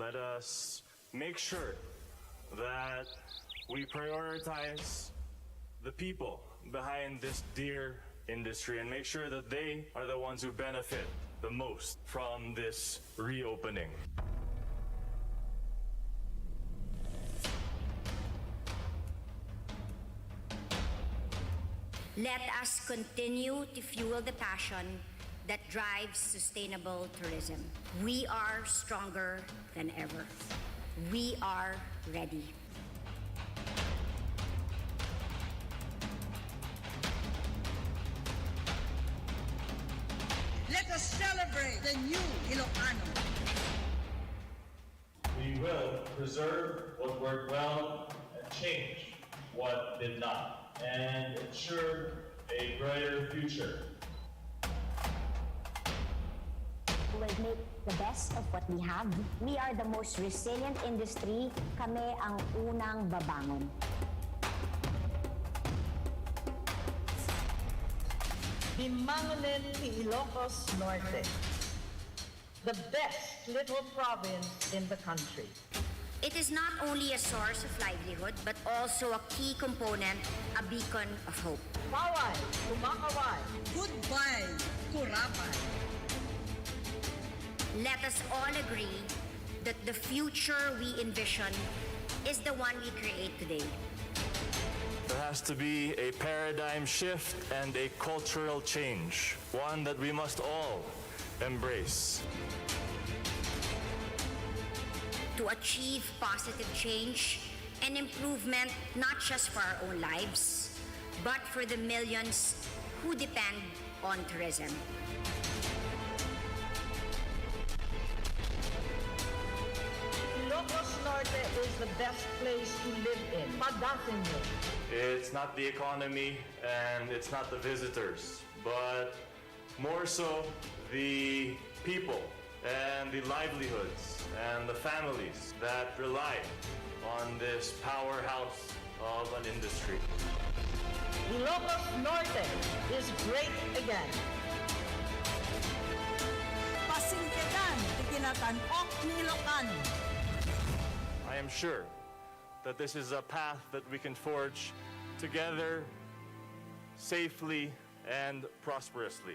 let us make sure that we prioritize the people behind this dear industry and make sure that they are the ones who benefit the most from this reopening. Let us continue to fuel the passion that drives sustainable tourism. We are stronger than ever. We are ready. Let us celebrate the new Ilocano. We will preserve what worked well and change what did not, and ensure a brighter future. We'll make the best of what we have. We are the most resilient industry. Kami ang unang babangon. Bimangonin ni Ilocos Norte, the best little province in the country. It is not only a source of livelihood, but also a key component, a beacon of hope. Maway, kumakaway. Goodbye, kurapay. Let us all agree that the future we envision is the one we create today. There has to be a paradigm shift and a cultural change, one that we must all embrace. To achieve positive change and improvement, not just for our own lives, but for the millions who depend on tourism. Ilocos Norte is the best place to live in. Padasin nyo. It's not the economy and it's not the visitors, but more so the people and the livelihoods and the families that rely on this powerhouse of an industry. Ilocos Norte is great again. Pasingketan, ikinatan-ok ni Ilocano. I am sure that this is a path that we can forge together safely and prosperously.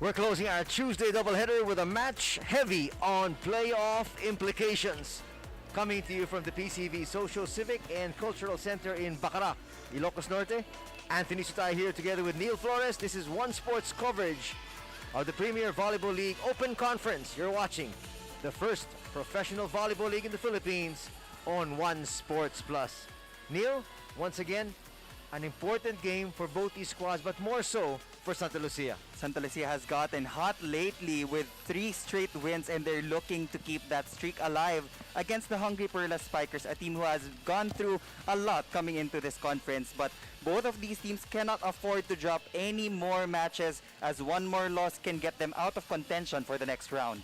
We're closing our Tuesday doubleheader with a match heavy on playoff implications. Coming to you from the PCV Social, Civic, and Cultural Center in Bacara, Ilocos Norte. Anthony Sutay here together with Neil Flores. This is One Sports coverage of the Premier Volleyball League Open Conference. You're watching the first professional volleyball league in the Philippines on One Sports Plus. Neil, once again, an important game for both these squads, but more so for Santa Lucia. Santa Lucia has gotten hot lately with 3 straight wins, and they're looking to keep that streak alive against the hungry PERLAS Spikers, a team who has gone through a lot coming into this conference. But both of these teams cannot afford to drop any more matches, as one more loss can get them out of contention for the next round.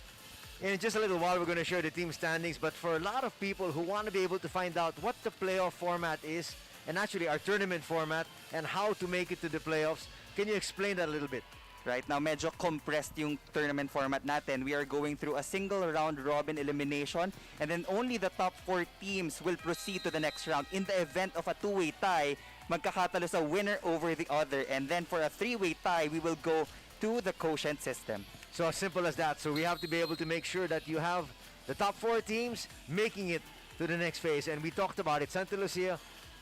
In just a little while, we're going to share the team standings, but for a lot of people who want to be able to find out what the playoff format is, and actually our tournament format, and how to make it to the playoffs, can you explain that a little bit? Right now, medyo compressed yung tournament format natin. We are going through a single round robin elimination, and then only the top 4 teams will proceed to the next round. In the event of a two-way tie, magkakatalo sa winner over the other, and then for a three-way tie, we will go to the quotient system. So as simple as that. So we have to be able to make sure that you have the top 4 teams making it to the next phase. And we talked about it. Santa Lucia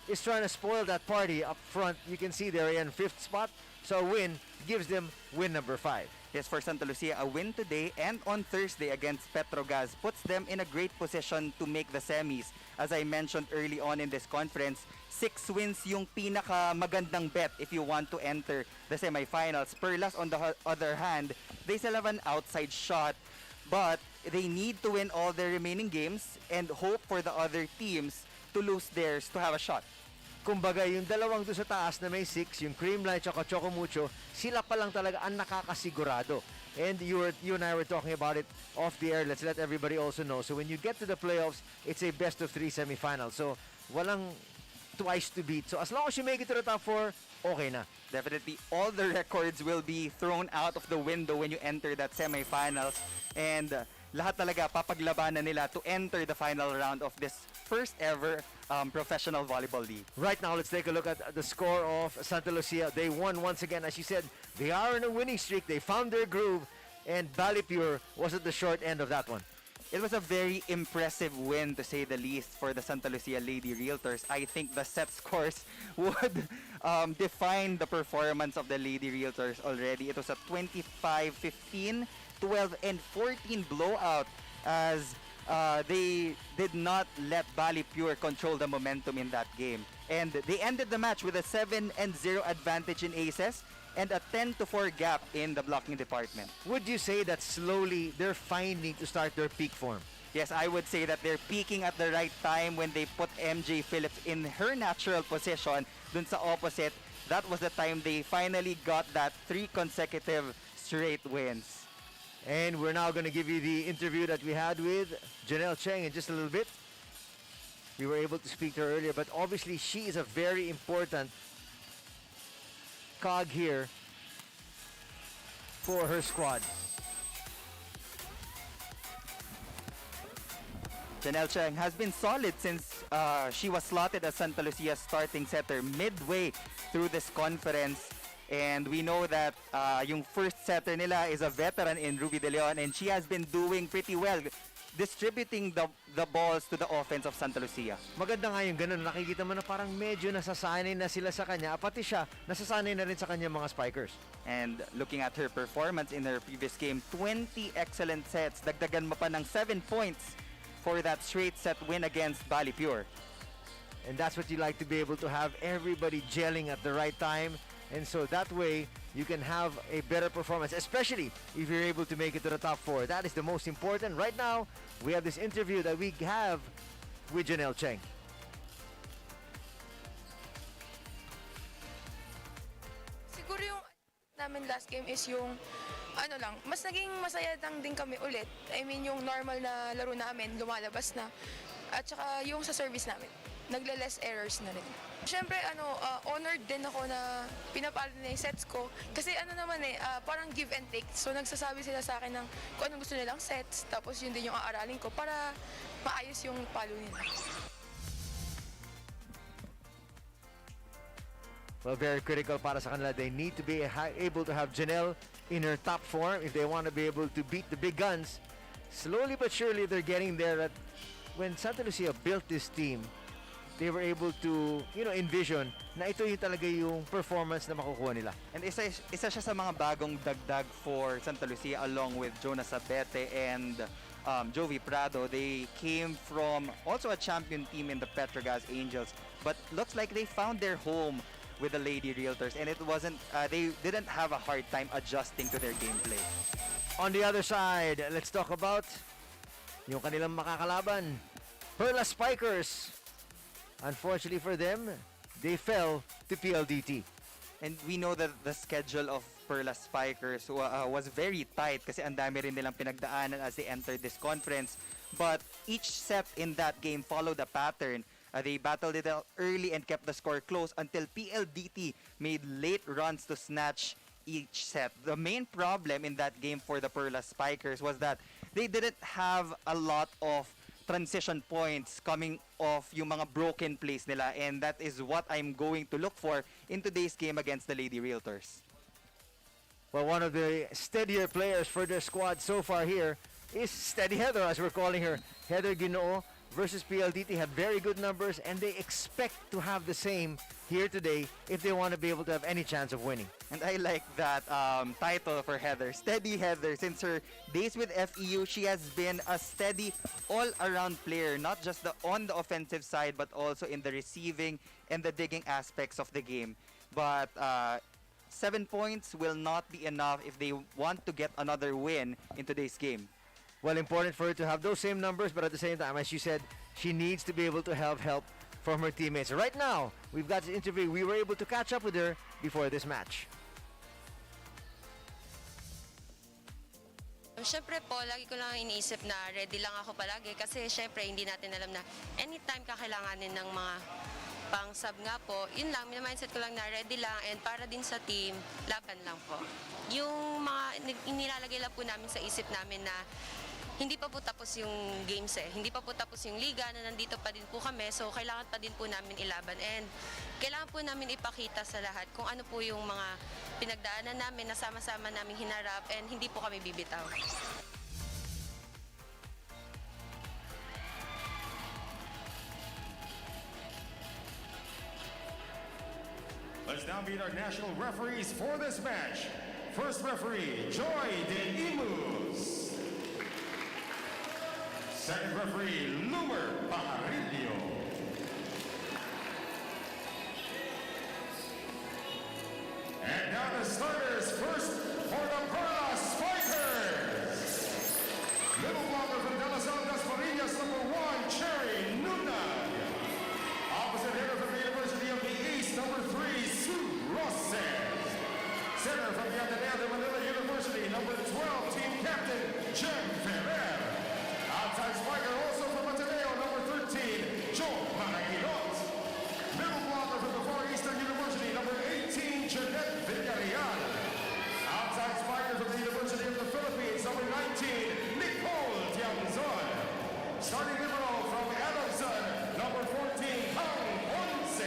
is trying to spoil that party up front. You can see they're in 5th spot. So a win gives them win number 5. Yes, for Santa Lucia, a win today and on Thursday against Petrogas puts them in a great position to make the semis. As I mentioned early on in this conference, 6 wins yung pinaka magandang bet if you want to enter the semifinals. PERLAS, on the other hand, they still have an outside shot, but they need to win all their remaining games and hope for the other teams to lose theirs to have a shot. Kumbaga, yung dalawang doon sa taas na may 6, yung Creamline at Chocomucho, sila pa lang talaga ang nakakasigurado. And you and I were talking about it off the air. Let's let everybody also know. So when you get to the playoffs, it's a best of 3 semifinal. So walang twice to beat. So as long as you make it to the top 4, okay na. Definitely, all the records will be thrown out of the window when you enter that semifinals. And lahat talaga papaglabanan nila to enter the final round of this first ever professional volleyball league. Right now, let's take a look at the score of Santa Lucia. They won once again. As you said, they are in a winning streak. They found their groove. And Balipure was at the short end of that one. It was a very impressive win, to say the least, for the Santa Lucia Lady Realtors. I think the set scores would define the performance of the Lady Realtors already. It was a 25-15, 12, and 14 blowout as they did not let Balipure control the momentum in that game. And they ended the match with a 7-0 advantage in aces and a 10-4 gap in the blocking department. Would you say that slowly they're finding to start their peak form? Yes, I would say that they're peaking at the right time when they put MJ Phillips in her natural position. Dun sa opposite, that was the time they finally got that 3 consecutive straight wins. And we're now going to give you the interview that we had with Janelle Cheng in just a little bit. We were able to speak to her earlier, but obviously she is a very important cog here for her squad. Janelle Cheng has been solid since she was slotted as Santa Lucia's starting setter midway through this conference. And we know that yung first setter nila is a veteran in Ruby De Leon, and she has been doing pretty well distributing the balls to the offense of Santa Lucia. Maganda nga yung ganun. Nakikita mo na parang medyo nasasanay na sila sa kanya. Pati siya, nasasanay na rin sa kanya mga spikers. And looking at her performance in her previous game, 20 excellent sets. Dagdagan mo pa ng 7 points for that straight set win against Balipure. And that's what you like to be able to have everybody gelling at the right time. And so that way, you can have a better performance, especially if you're able to make it to the top 4. That is the most important. Right now, we have this interview that we have with Janelle Cheng. Siguro yung namin last game is yung ano lang, mas naging masaya lang din kami ulit. I mean, yung normal na laro namin, lumalabas na. At saka yung sa service namin, nagle-less errors na rin. Siyempre, honored din ako na pinapalo na yung sets ko. Kasi parang give and take. So, nagsasabi sila sa akin ng kung anong gusto nilang sets. Tapos, yun din yung aaralin ko para maayos yung palo nila. Well, very critical para sa kanila. They need to be able to have Janelle in her top form if they want to be able to beat the big guns. Slowly but surely, they're getting there. When Santa Lucia built this team, they were able to, envision na ito yung talaga yung performance na makukuha nila. And isa siya sa mga bagong dagdag for Santa Lucia along with Jonas Abete and Jovi Prado. They came from also a champion team in the Petrogas Angels, but looks like they found their home with the Lady Realtors, and it wasn't, they didn't have a hard time adjusting to their gameplay. On the other side, let's talk about yung kanilang makakalaban, PERLAS Spikers. Unfortunately for them, they fell to PLDT. And we know that the schedule of PERLAS Spikers was very tight kasi ang dami rin nilang pinagdaanan as they entered this conference. But each set in that game followed a pattern. They battled it out early and kept the score close until PLDT made late runs to snatch each set. The main problem in that game for the PERLAS Spikers was that they didn't have a lot of transition points coming off yung mga broken plays nila, and that is what I'm going to look for in today's game against the Lady Realtors. Well, one of the steadier players for their squad so far here is Steady Heather, as we're calling her. Heather Ginoo versus PLDT have very good numbers, and they expect to have the same here today if they want to be able to have any chance of winning. And I like that title for Heather, Steady Heather. Since her days with FEU, she has been a steady all-around player, not just on the offensive side, but also in the receiving and the digging aspects of the game. But 7 points will not be enough if they want to get another win in today's game. Well, important for her to have those same numbers, but at the same time, as you said, she needs to be able to have help from her teammates. Right now, we've got this interview. We were able to catch up with her before this match. Siyempre po, lagi ko lang iniisip na ready lang ako palagi kasi siyempre hindi natin alam na anytime kakailanganin ng mga pang-sub nga po. Yun lang, mindset ko lang na ready lang, and para din sa team, laban lang po. Yung mga inilalagay lang po namin sa isip namin na hindi pa po tapos yung games Hindi pa po tapos yung liga, na nandito pa din po kami. So, kailangan pa din po namin ilaban. And kailangan po namin ipakita sa lahat kung ano po yung mga pinagdaanan namin, na sama-sama namin hinarap, and hindi po kami bibitaw. Let's now meet our national referees for this match. First referee, Joy de Imus. Second referee, Lumer Pajarillo. And now the starters. First for the PERLAS Spikers. Middle blocker from De La Salle Das Marinas, number 1, Cherry Nunag. Opposite hitter from the University of the East, number 3, Sue Roses. Center from the Ateneo de Manila University, number 12, team captain, Jem Ferrer. Outside spiker also from Ateneo, number 13, Joe Maraguilot. Middle blocker from the Far Eastern University, number 18, Jeanette Villarreal. Outside spiker from the University of the Philippines, number 19, Nicole Tiamzon. Starting liberal from Adamson, number 14, Kang Ponce.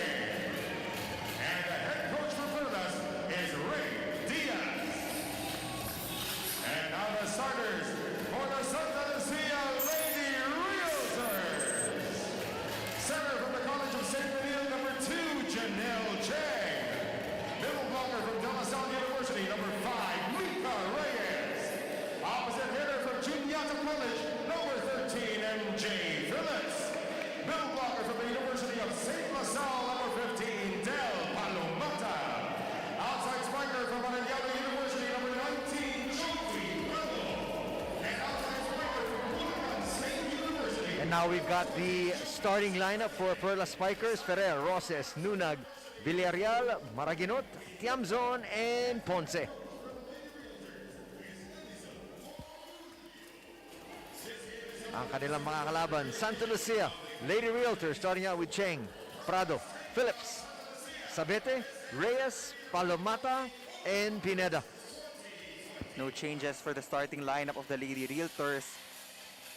And the head coach for PERLAS is Ray Diaz. And now the starters for the Santa Lucia Lady Realtors. Center from the College of St. Benil, number 2, Janelle Chang. Middle blocker from De La Salle University, number 5, Mika Reyes. Opposite hitter from Juniata College, number 13, MJ Phillips. Middle blocker from the University of St. La Salle, number 15, Del Palomata. Outside spiker from Manayala University, number 19, Joey Pueblo. And outside spiker from Bulacan State University. And now we've got the starting lineup for PERLAS Spikers: Ferrer, Roses, Nunag, Villarreal, Maraguinot, Tiamzon, and Ponce. Ang kanilang mga kalaban: Santa Lucia Lady Realtors, starting out with Cheng, Prado, Phillips, Sabete, Reyes, Palomata, and Pineda. No changes for the starting lineup of the Lady Realtors.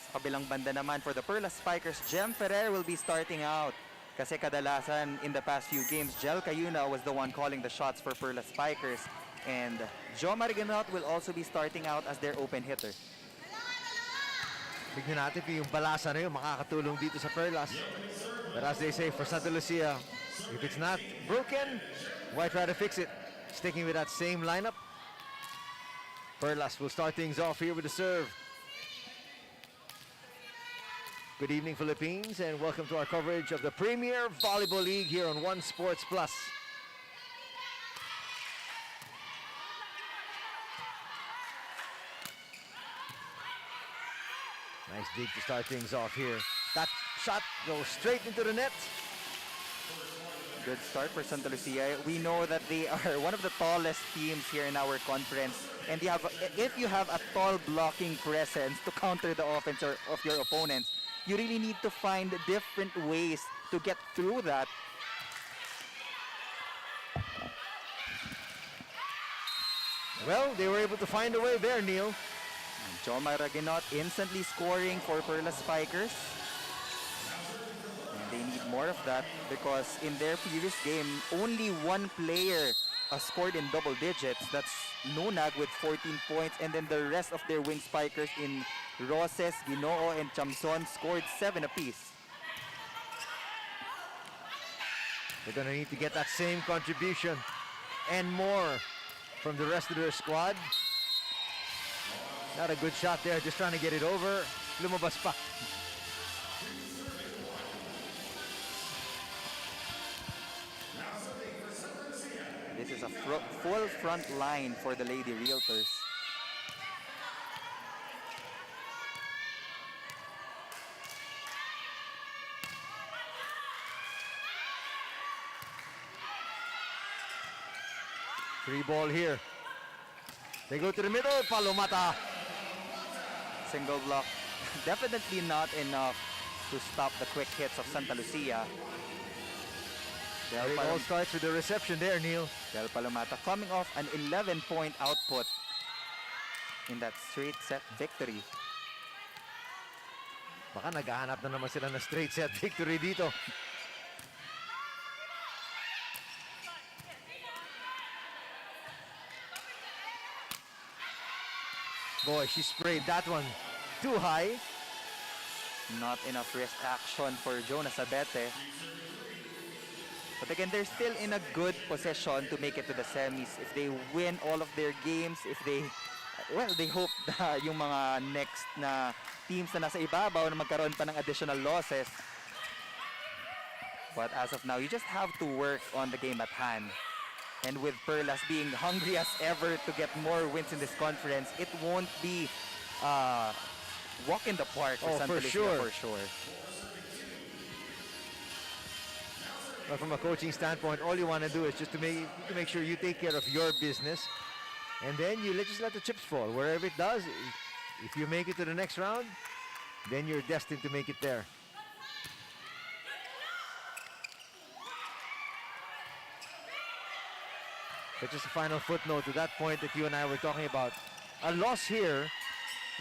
Sa kabilang banda naman for the PERLAS Spikers, Jem Ferrer will be starting out. Kasi kadalasan in the past few games, Jel Cayuna was the one calling the shots for PERLAS Spikers. And Joe Mariganot will also be starting out as their open hitter. Tignan natin kung yung balasa na yun makakatulong dito sa PERLAS. But as they say, for Santa Lucia, if it's not broken, why try to fix it? Sticking with that same lineup, PERLAS will start things off here with the serve. Good evening, Philippines, and welcome to our coverage of the Premier Volleyball League here on One Sports Plus. Nice dig to start things off here. That shot goes straight into the net. Good start for Santa Lucia. We know that they are one of the tallest teams here in our conference. And if you have a tall blocking presence to counter the offense of your opponents, you really need to find different ways to get through that. Well, they were able to find a way there, Neil. Jomar Raginot instantly scoring for Perlas Spikers. And they need more of that because in their previous game, only one player scored in double digits. That's Nunag with 14 points, and then the rest of their wing spikers in Roses, Ginoo, and Chamson scored 7 apiece. They're going to need to get that same contribution and more from the rest of their squad. Not a good shot there, just trying to get it over. Lumabas pa. This is a full front line for the Lady Realtors. Free ball here. They go to the middle, Palomata. Single block. Definitely not enough to stop the quick hits of Santa Lucia. It all starts with the reception there, Neil. Del Palomata coming off an 11-point output in that straight set victory. Baka naghahanap na naman sila na straight set victory dito. Boy, she sprayed that one too high. Not enough wrist action for Jonas Abete. But again, they're still in a good position to make it to the semis. If they win all of their games, if they, well, they hope na yung mga next na teams na nasa ibabaw na magkaroon pa ng additional losses. But as of now, you just have to work on the game at hand. And with Perlas being hungry as ever to get more wins in this conference, it won't be walk in the park for Santa Lucia for sure. But from a coaching standpoint, all you want to do is just to make sure you take care of your business, and then you just let the chips fall. Wherever it does, if you make it to the next round, then you're destined to make it there. But just a final footnote to that point that you and I were talking about. A loss here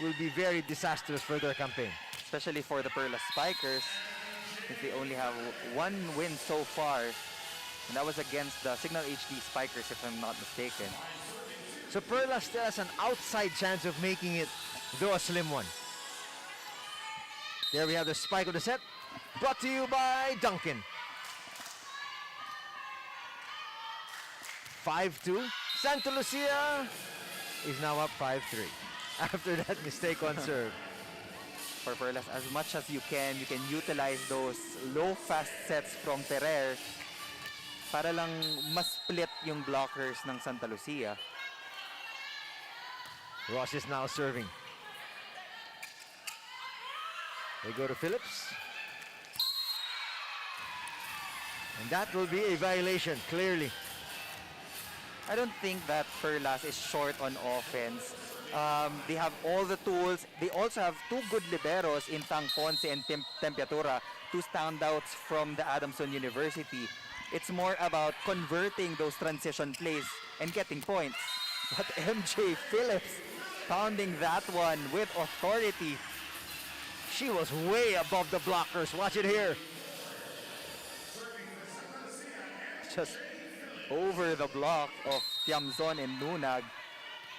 will be very disastrous for their campaign. Especially for the Perlas Spikers, if they only have one win so far, and that was against the Signal HD Spikers, if I'm not mistaken. So Perlas still has an outside chance of making it, though a slim one. There we have the spike of the set, brought to you by Duncan. 5-2. Santa Lucia is now up 5-3 after that mistake on serve. For Perlas, as much as you can utilize those low fast sets from Ferrer para lang mas split yung blockers ng Santa Lucia. Ross is now serving. They go to Phillips. And that will be a violation, clearly. I don't think that Perlas is short on offense. They have all the tools. They also have two good liberos in Tang Ponce and Tempiatura, two standouts from the Adamson University. It's more about converting those transition plays and getting points. But MJ Phillips pounding that one with authority. She was way above the blockers. Watch it here. Just over the block of Tiamzon and Nunag.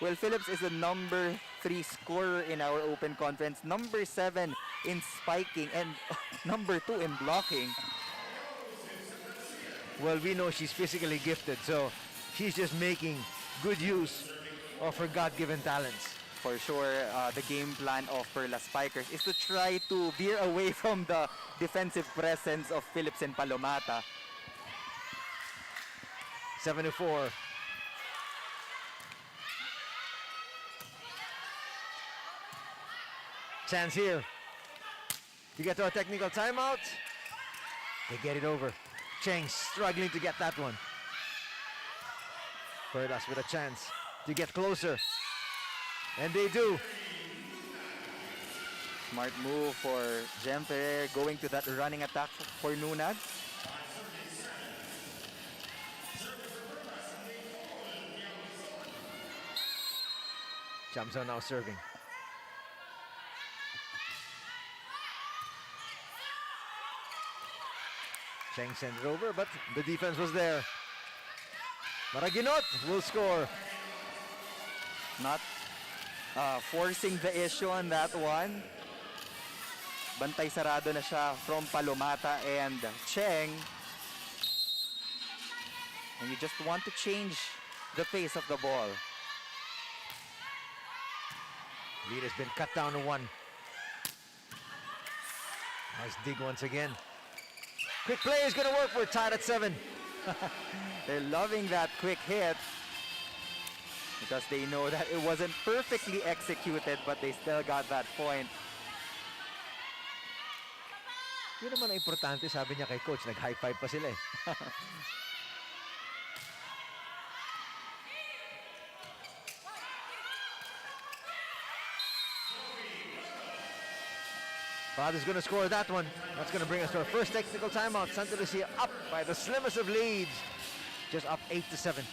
Well, Phillips is the number 3 scorer in our open conference, number 7 in spiking, and number 2 in blocking. Well, we know she's physically gifted, so she's just making good use of her God-given talents. For sure, the game plan of Perlas Spikers is to try to veer away from the defensive presence of Phillips and Palomata. 7-4. Chance here to get to a technical timeout. They get it over. Cheng struggling to get that one. Perlas with a chance to get closer. And they do. Smart move for Jem Ferrer going to that running attack for Nunag. Chamso now serving. Cheng sent it over, but the defense was there. Maraginot will score. Not forcing the issue on that one. Bantay sarado na siya from Palomata and Cheng. And you just want to change the pace of the ball. Lead has been cut down to 1. Nice dig once again. Quick play is going to work. We're tied at 7. They're loving that quick hit because they know that it wasn't perfectly executed, but they still got that point. Yun naman ang importante, sabi niya kay coach, nag-high five pa sila eh. Father's going to score that one. That's going to bring us to our first technical timeout. Santa Lucia up by the slimmest of leads. Just up 8-7.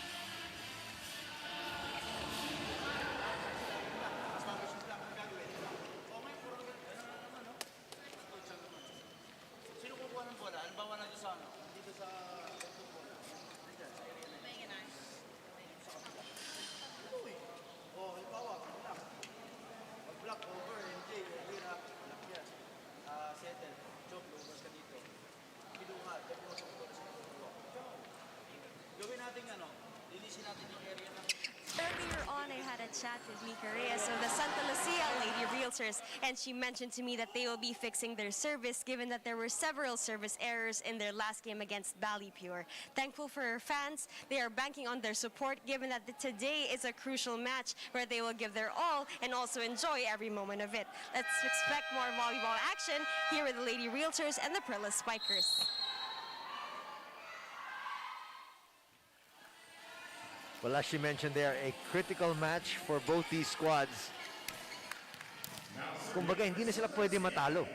Earlier on, I had a chat with Mika Reyes of the Santa Lucia Lady Realtors, and she mentioned to me that they will be fixing their service given that there were several service errors in their last game against Pure. Thankful for her fans, they are banking on their support given that today is a crucial match where they will give their all and also enjoy every moment of it. Let's expect more volleyball action here with the Lady Realtors and the PERLAS Spikers. Well, as she mentioned there, a critical match for both these squads. Kumbaga, hindi na sila pwede matalo.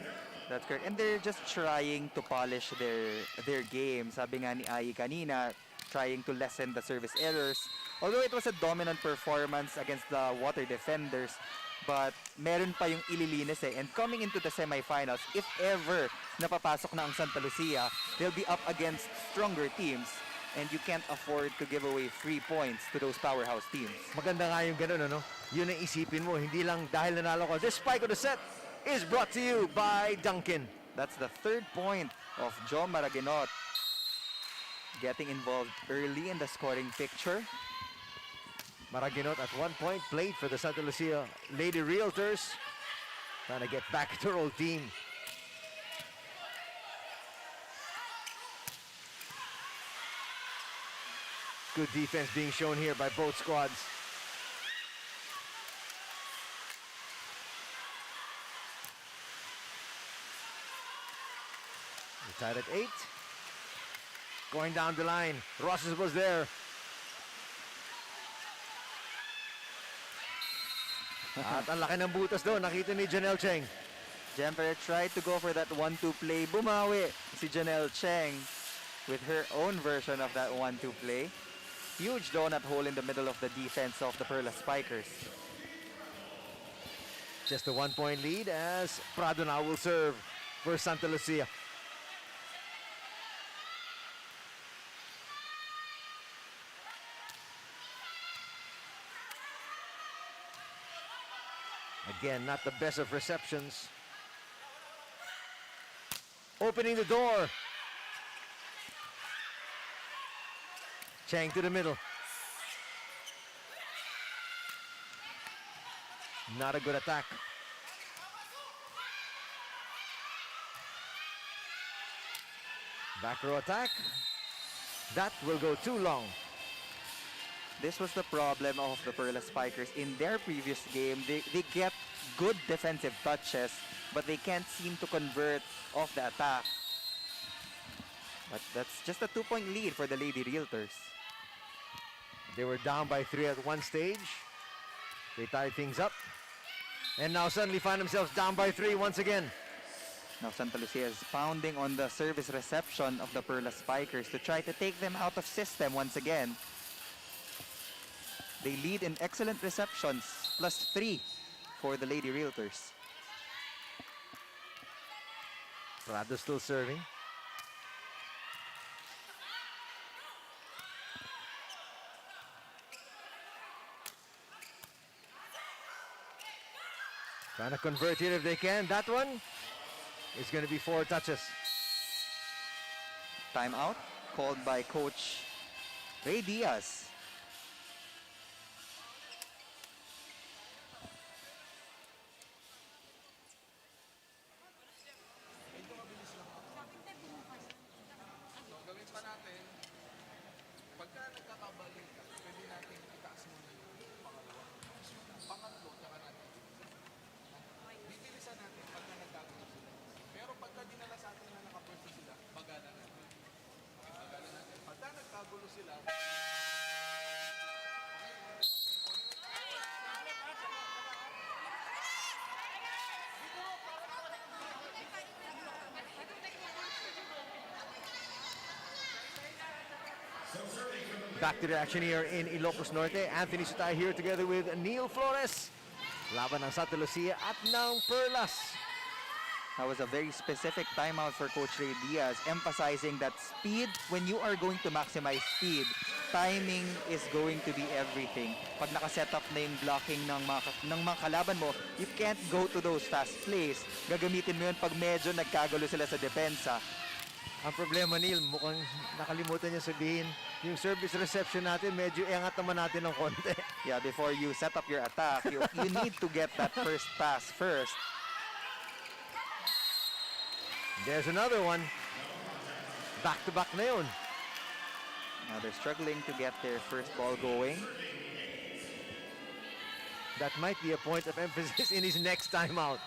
That's correct. And they're just trying to polish their game. Sabi nga ni Ai kanina, trying to lessen the service errors. Although it was a dominant performance against the water defenders, but meron pa yung ililinis eh. And coming into the semifinals, if ever napapasok na ang Santa Lucia, they'll be up against stronger teams. And you can't afford to give away 3 points to those powerhouse teams. Maganda nga yung ganun, ano? Yun ang isipin mo, hindi lang dahil nanalo ko. This spike of the set is brought to you by Duncan. That's the 3rd point of Joe Maraginot. Getting involved early in the scoring picture. Maraginot at 1 point played for the Santa Lucia Lady Realtors. Trying to get back to her old team. Good defense being shown here by both squads. We're tied at 8. Going down the line. Rosses was there. At ang laki ng butas doon. Nakita ni Janelle Cheng. Jemper tried to go for that 1-2 play. Bumawi si Janelle Cheng with her own version of that 1-2 play. Huge donut hole in the middle of the defense of the PERLAS Spikers. Just a 1 point lead as Prado now will serve for Santa Lucia. Again, not the best of receptions. Opening the door. Chang to the middle. Not a good attack. Back row attack. That will go too long. This was the problem of the PERLAS Spikers. In their previous game, they get good defensive touches, but they can't seem to convert off the attack. But that's just a 2 point lead for the Lady Realtors. They were down by 3 at one stage. They tied things up. And now suddenly find themselves down by 3 once again. Now Santa Lucia is pounding on the service reception of the PERLAS Spikers to try to take them out of system once again. They lead in excellent receptions. +3 for the Lady Realtors. Prado still serving. Trying to convert here if they can. That one is going to be 4 touches. Timeout called by Coach Ray Diaz. Back to the action here in Ilocos Norte. Anthony Sutay here together with Neil Flores. Laban ng Santa Lucia at ng Perlas. That was a very specific timeout for Coach Ray Diaz, emphasizing that speed, when you are going to maximize speed, timing is going to be everything. Pag nakaset up na yung blocking ng mga kalaban mo, you can't go to those fast plays. Gagamitin mo yun pag medyo nagkagulo sila sa depensa. Ang problema, Neil, mukhang nakalimutan niya sabihin, yung service reception natin, medyo iangat naman natin ng konti. Yeah, before you set up your attack, you need to get that first pass first. There's another one. Back-to-back na yun. Now they're struggling to get their first ball going. That might be a point of emphasis in his next timeout.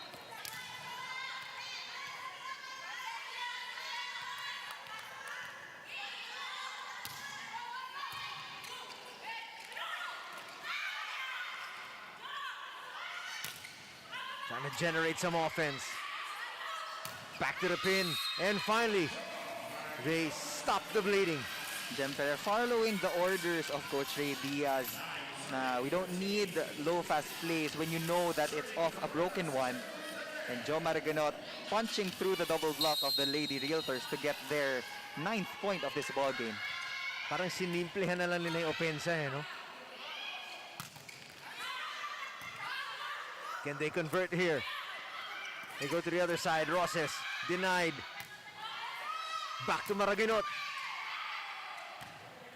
Trying to generate some offense. Back to the pin. And finally, they stop the bleeding. Siyempre, following the orders of Coach Ray Diaz, na we don't need low fast plays when you know that it's off a broken one. And Joe Maraganot punching through the double block of the Lady Realtors to get their 9th point of this ball game. Parang sinimplihan na lang nila yung opensa, no? Can they convert here? They go to the other side. Roses denied. Back to Maraganot.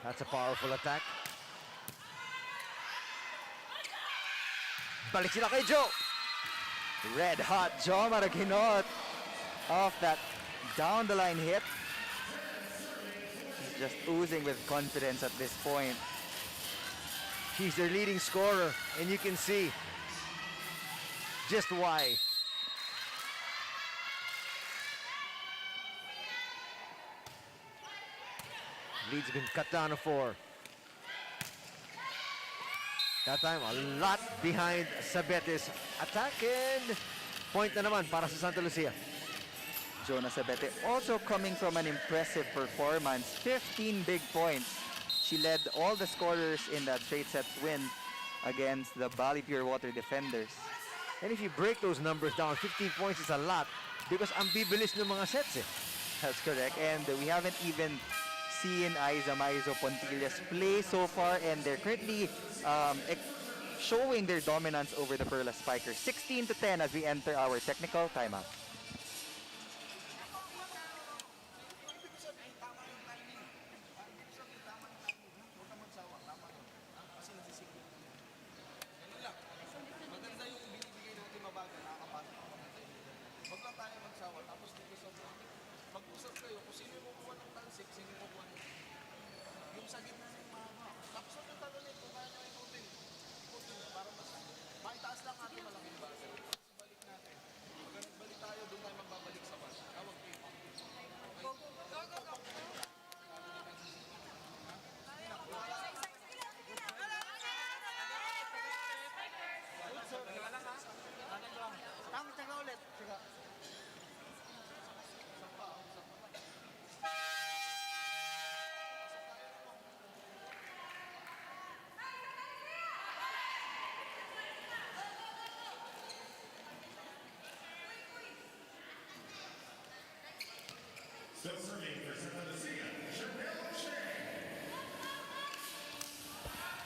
That's a powerful attack. Balik sila kay Joe. Red hot Joe Maraganot off that down the line hit. He's just oozing with confidence at this point. He's their leading scorer, and you can see just why. Lead's been cut down to 4. That time, a lot behind Sabete's attack, and point na naman para sa Santa Lucia. Jonah Sabete also coming from an impressive performance. 15 big points. She led all the scorers in that straight sets win against the Bali Pure Water defenders. And if you break those numbers down, 15 points is a lot because ang bibilis ng mga sets eh. That's correct. And we haven't even seen Aiza Maizo Pontillas play so far, and they're currently showing their dominance over the Perlas Spikers. 16-10 as we enter our technical timeout.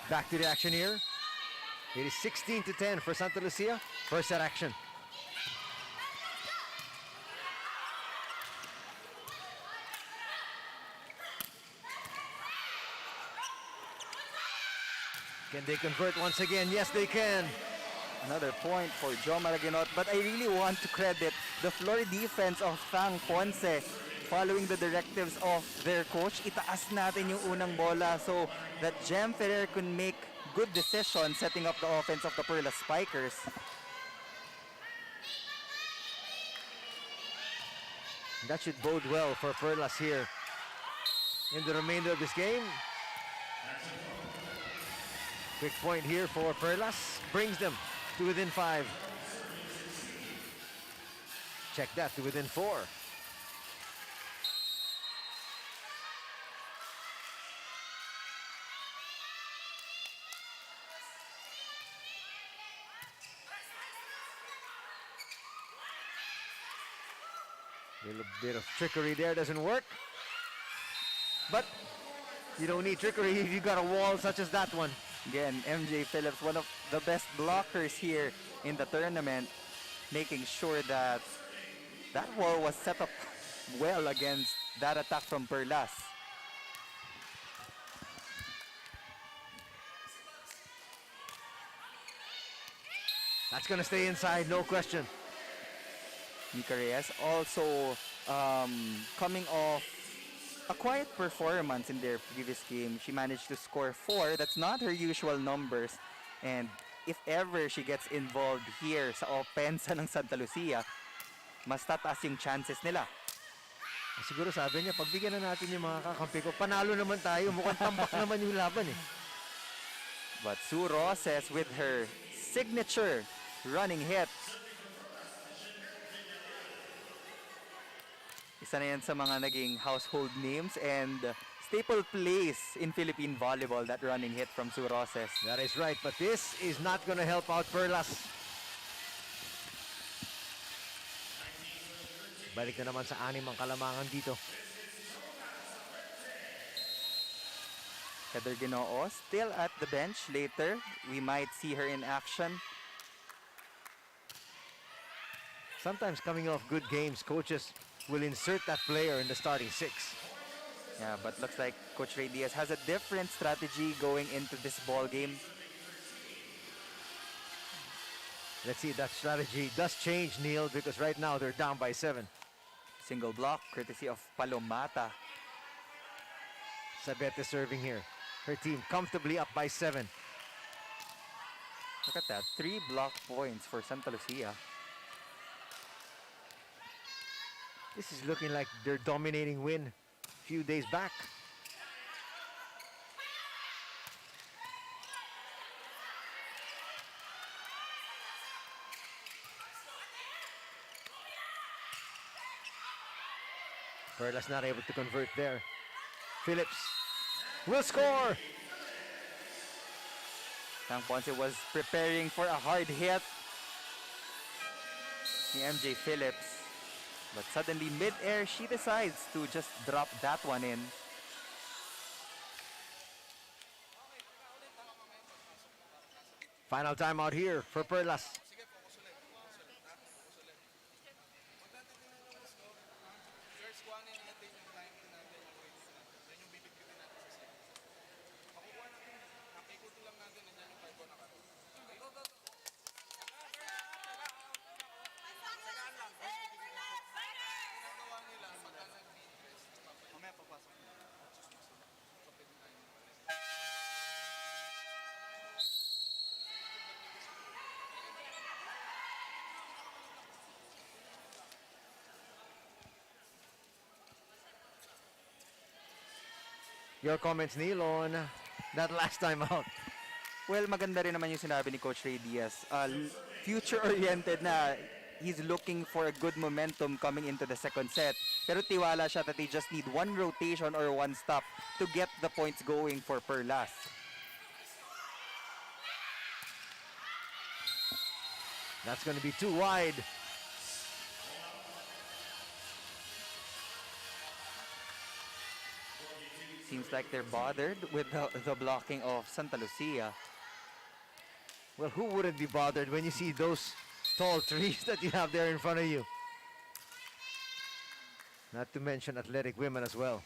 Back to the action here. It is 16-10 for Santa Lucia. First set action. Can they convert once again? Yes, they can. Another point for Joe Maraginot, but I really want to credit the floor defense of Fang Ponce following the directives of their coach. Itaas natin yung unang bola so that Jem Ferrer could make good decisions setting up the offense of the PERLAS Spikers. That should bode well for PERLAS here in the remainder of this game. Quick point here for PERLAS. Brings them to within 5. Check that, to within 4. Little bit of trickery there, doesn't work. But you don't need trickery if you got a wall such as that one. Again, MJ Phillips, one of the best blockers here in the tournament, making sure that that wall was set up well against that attack from PERLAS. That's gonna stay inside, no question. Mika Reyes also coming off a quiet performance in their previous game. She managed to score 4. That's not her usual numbers. And if ever she gets involved here sa opensa ng Santa Lucia, mas tataas yung chances nila. Siguro sabi niya, pagbigyan na natin yung mga kakampi ko, panalo naman tayo, mukhang tambak naman yung laban eh. But Sue Roses with her signature running hit. Isa na yan sa mga naging household names and staple plays in Philippine volleyball, that running hit from Sue Roses. That is right, but this is not gonna help out PERLAS. Balik na naman sa 6 ang kalamangan dito. Heather Ginoo still at the bench. Later, we might see her in action. Sometimes coming off good games, coaches will insert that player in the starting 6. Yeah, but looks like Coach Ray Diaz has a different strategy going into this ball game. Let's see if that strategy does change, Neil, because right now they're down by 7. Single block, courtesy of Palomata. Sabete serving here. Her team comfortably up by 7. Look at that, 3 block points for Santa Lucia. This is looking like their dominating win a few days back. PERLAS not able to convert there. Phillips will score! Fang Ponce was preparing for a hard hit ni MJ Phillips. But suddenly, mid-air, she decides to just drop that one in. Final timeout here for PERLAS. Your comments, Neil, on that last time out. Well, maganda rin naman yung sinabi ni Coach Ray Diaz. Future-oriented na. He's looking for a good momentum coming into the second set. Pero tiwala siya that they just need 1 rotation or 1 stop to get the points going for PERLAS. That's going to be too wide. Seems like they're bothered with the blocking of Santa Lucia. Well, who wouldn't be bothered when you see those tall trees that you have there in front of you? Not to mention athletic women as well.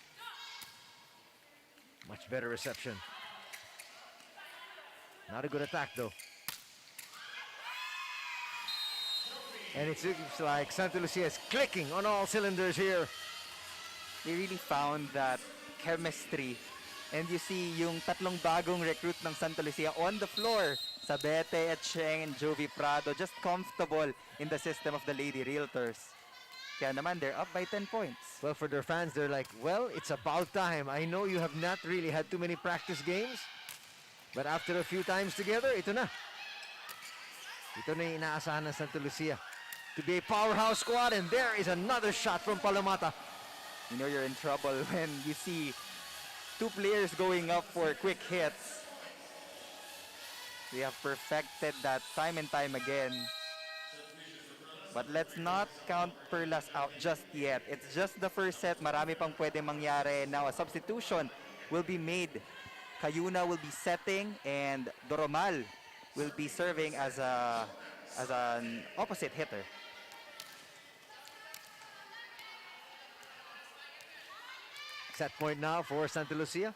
Much better reception. Not a good attack though. And it seems like Santa Lucia is clicking on all cylinders here. They really found that chemistry. And you see yung tatlong bagong recruit ng Santa Lucia on the floor. Sabete, Echeng, and Jovi Prado just comfortable in the system of the Lady Realtors. Kaya naman, they're up by 10 points. Well, for their fans, they're like, well, it's about time. I know you have not really had too many practice games, but after a few times together, ito na. Ito na yung inaasahan ng Santa Lucia to be a powerhouse squad, and there is another shot from Palomata. You know you're in trouble when you see two players going up for quick hits. We have perfected that time and time again. But let's not count Perlas out just yet. It's just the first set. Marami pang pwede mangyari. Now a substitution will be made. Kayuna will be setting and Doromal will be serving as an opposite hitter. Set point now for Santa Lucia.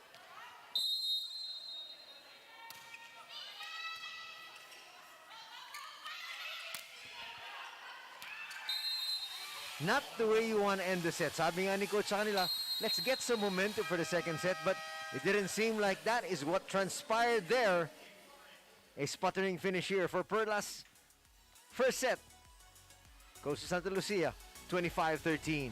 Not the way you want to end the set. Sabi nga ni Coach sa kanila, let's get some momentum for the second set, but it didn't seem like that is what transpired there. A sputtering finish here for Perlas. First set goes to Santa Lucia, 25-13.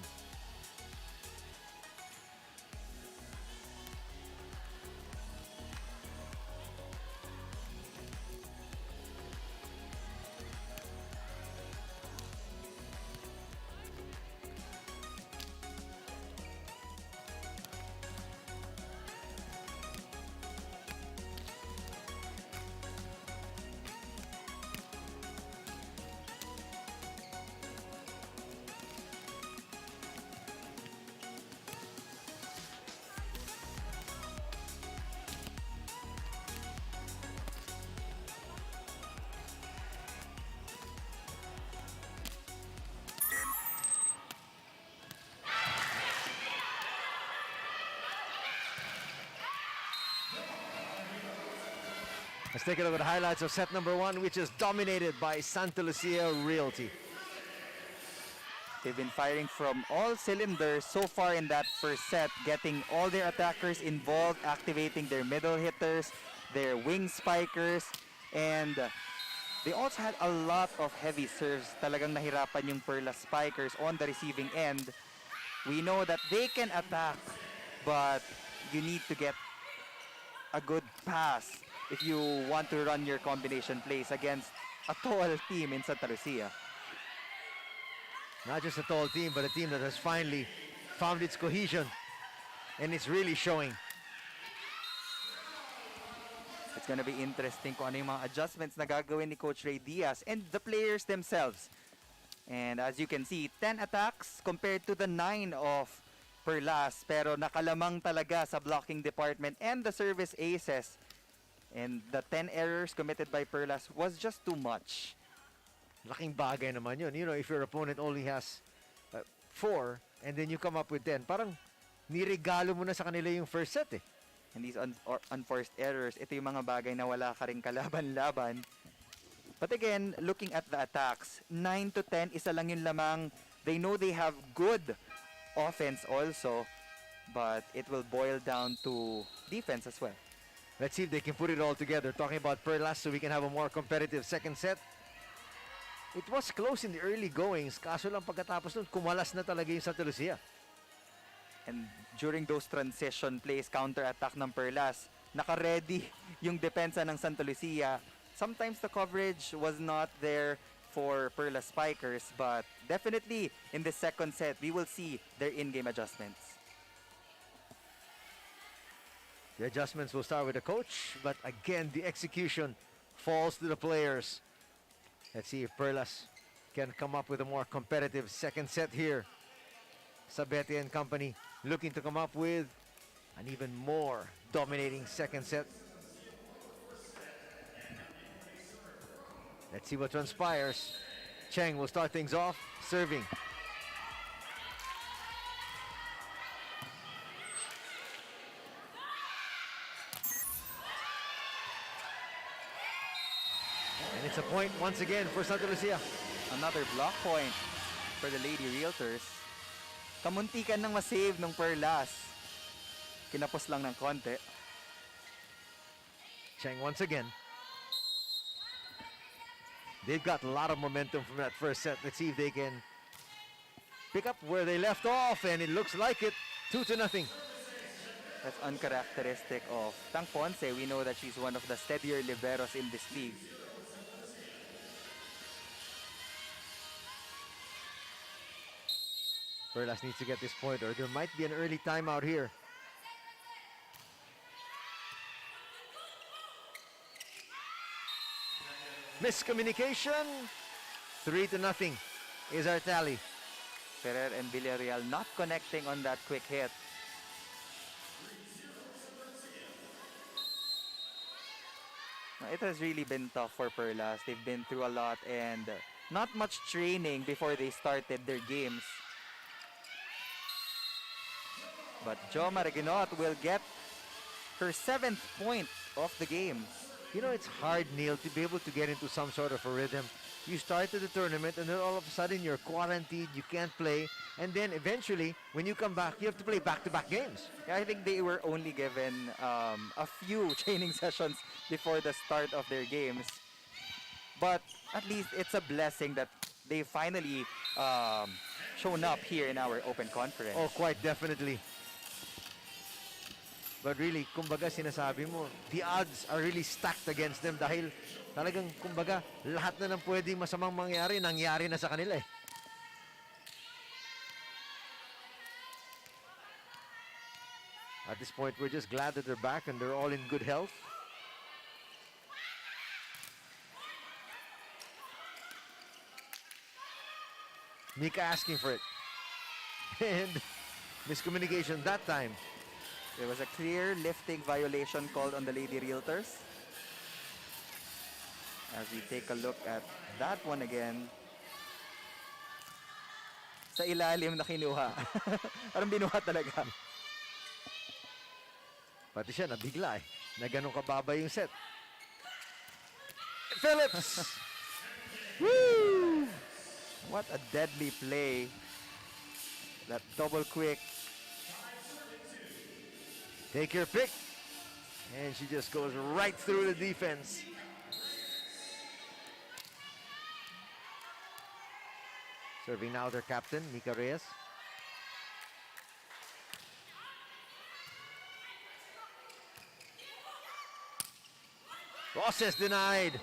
Let's take a look at the highlights of set number one, which is dominated by Santa Lucia Realty. They've been firing from all cylinders so far in that first set, getting all their attackers involved, activating their middle hitters, their wing spikers, and they also had a lot of heavy serves. Talagang nahirapan yung Perla spikers on the receiving end. We know that they can attack, but you need to get a good pass if you want to run your combination plays against a tall team in Santa Lucia. Not just a tall team, but a team that has finally found its cohesion, and it's really showing. It's gonna be interesting kung ano yung mga adjustments na gagawin ni Coach Ray Diaz and the players themselves. And as you can see, 10 attacks compared to the 9 of Perlas, pero nakalamang talaga sa blocking department and the service aces. And the 10 errors committed by Perlas was just too much. Laking bagay naman yun. You know, if your opponent only has 4 and then you come up with 10, parang nirigalo mo na sa kanila yung first set eh. And these unforced errors, ito yung mga bagay na wala ka rin kalaban-laban. But again, looking at the attacks, 9 to 10, isa lang yung lamang. They know they have good offense also, but it will boil down to defense as well. Let's see if they can put it all together. Talking about Perlas, so we can have a more competitive second set. It was close in the early goings, kaso lang pagkatapos nun, kumalas na talaga yung Santa Lucia. And during those transition plays, counter-attack ng Perlas, naka-ready yung depensa ng Santa Lucia. Sometimes the coverage was not there for Perlas spikers, but definitely in the second set, we will see their in-game adjustments. The adjustments will start with the coach, but again, the execution falls to the players. Let's see if Perlas can come up with a more competitive second set here. Sabete and company looking to come up with an even more dominating second set. Let's see what transpires. Cheng will start things off, serving. And it's a point once again for Santa Lucia. Another block point for the Lady Realtors. Kamuntikan nang masave ng Perlas. Kinapos lang ng konti. Cheng once again. They've got a lot of momentum from that first set. Let's see if they can pick up where they left off, and it looks like it. 2-0. That's uncharacteristic of Tang Ponce. We know that she's one of the steadier liberos in this league. Perlas needs to get this point, or there might be an early timeout here. Miscommunication. 3-0 is our tally. Ferrer and Villarreal not connecting on that quick hit. It has really been tough for Perlas. They've been through a lot and not much training before they started their games. But Jo Maraginot will get her 7th point of the game. You know, it's hard, Neil, to be able to get into some sort of a rhythm. You started the tournament and then all of a sudden you're quarantined, you can't play, and then eventually, when you come back, you have to play back-to-back games. Yeah, I think they were only given a few training sessions before the start of their games. But at least it's a blessing that they finally shown up here in our open conference. Oh, quite definitely. But really, kumbaga sinasabi mo, the odds are really stacked against them dahil talagang, kumbaga, lahat na ng pwedeng masamang mangyari, nangyari na sa kanila eh. At this point, we're just glad that they're back and they're all in good health. Mika asking for it. And miscommunication that time. There was a clear lifting violation called on the Lady Realtors. As we take a look at that one again. Sa ilalim na kinuha. Parang binuha talaga. Pati siya nabigla eh. Na ganun kababa yung set. Phillips! Woo! What a deadly play. That double quick. Take your pick. And she just goes right through the defense. Serving now their captain, Mika Reyes. Process denied.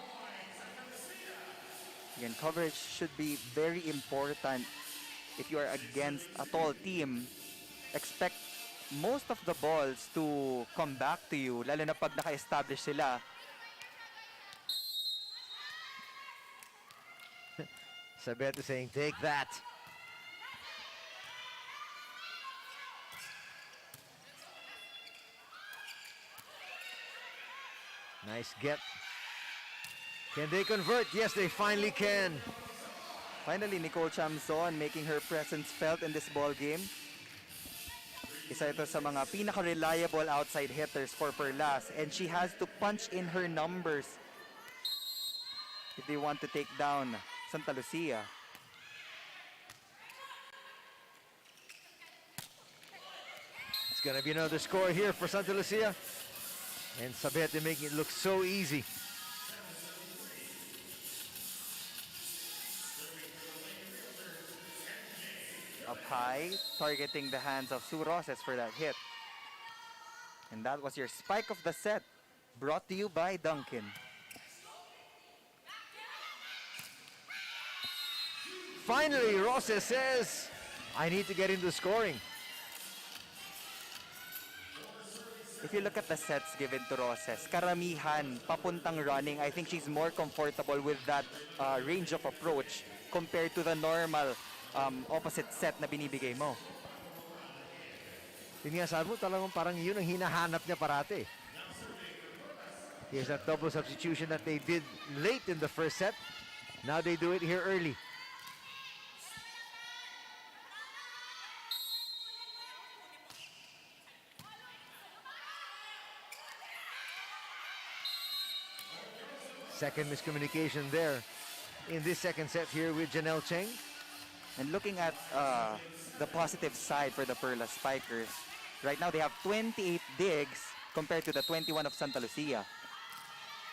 Again, coverage should be very important if you are against a tall team. Expect most of the balls to come back to you, lalo na pag naka-establish sila. Sabete saying, take that. Nice get. Can they convert? Yes, they finally can. Finally, Nicole Chamzon making her presence felt in this ball game. Isa ito sa mga pinaka-reliable outside hitters for Perlas, and she has to punch in her numbers if they want to take down Santa Lucia. It's gonna be another score here for Santa Lucia. And Sabete making it look so easy. Up high, targeting the hands of Sue Roses for that hit. And that was your spike of the set, brought to you by Dunkin. Finally, Roses says, I need to get into scoring. If you look at the sets given to Roses, karamihan, papuntang running, I think she's more comfortable with that range of approach compared to the normal opposite set na binibigay mo. Yun nga sabi mo, talagang parang yun ang hinahanap niya parati. Here's that double substitution that they did late in the first set. Now they do it here early. Second miscommunication there in this second set here with Janelle Cheng. And looking at the positive side for the Perlas Spikers, right now they have 28 digs compared to the 21 of Santa Lucia.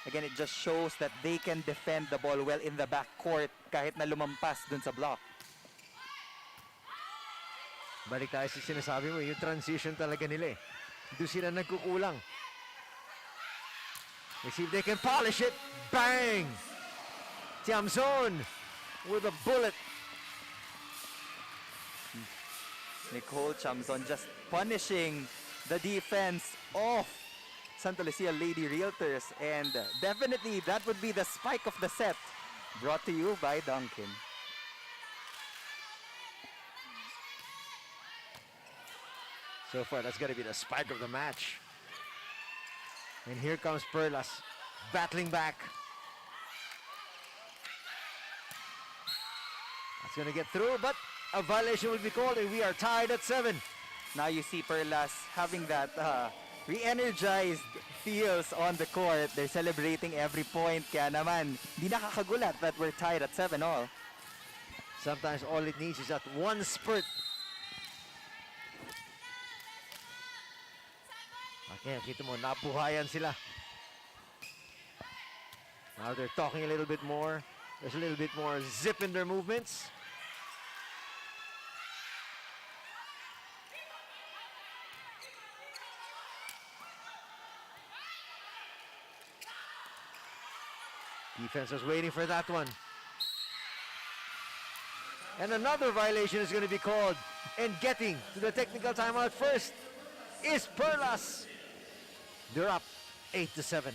Again, it just shows that they can defend the ball well in the backcourt kahit na lumampas dun sa block. Balik tayo sa sinasabi mo, yung transition talaga nila eh. Doon sila nagkukulang. Let's see if they can polish it. Bang! Tiamzon with a bullet. Nicole Chamzon just punishing the defense of Santa Lucia Lady Realtors, and definitely that would be the spike of the set, brought to you by Duncan. So far, that's got to be the spike of the match. And here comes Perlas, battling back. That's going to get through, but a violation will be called, and we are tied at 7. Now you see Perlas having that re-energized feels on the court. They're celebrating every point. Kaya naman, di nakakagulat that we're tied at 7-all. Sometimes all it needs is that one spurt. Okay, kita mo, nabuhayan sila. Now they're talking a little bit more. There's a little bit more zip in their movements. Defense was waiting for that one. And another violation is going to be called. And getting to the technical timeout first is Perlas. They're up 8-7.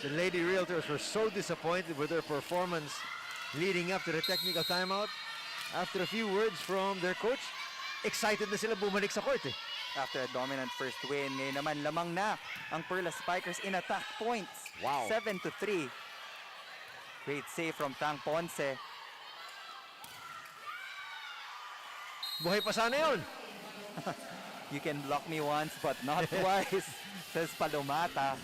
The Lady Realtors were so disappointed with their performance leading up to the technical timeout. After a few words from their coach, excited na sila bumalik sa court eh. After a dominant first win, ngayon naman lamang na ang Perlas Spikers in attack points. Wow. 7-3. Great save from Tang Ponce. Buhay pa sana yun. You can block me once but not twice, says Palomata.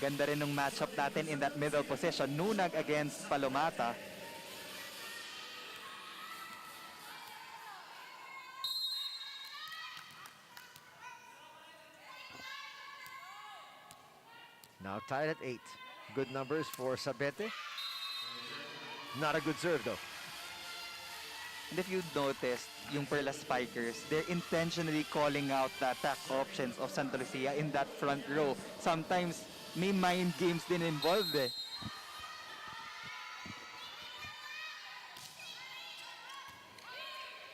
Ganda rin ng matchup natin in that middle position. Nunag against Palomata. Now tied at 8. Good numbers for Sabete. Not a good serve though. And if you noticed, yung Perlas Spikers, they're intentionally calling out the attack options of Santa Lucia in that front row. Sometimes, may mind games din involved eh.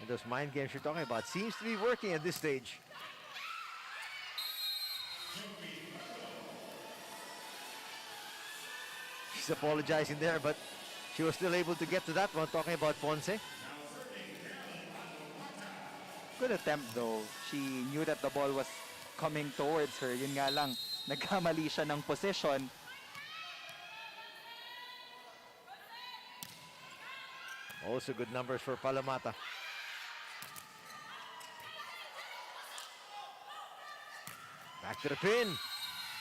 And those mind games you're talking about seems to be working at this stage. She's apologizing there, but she was still able to get to that one, talking about Ponce. Good attempt though. She knew that the ball was coming towards her. Yun nga lang, nagkamali siya ng position. Also good numbers for Palomata. Back to the pin.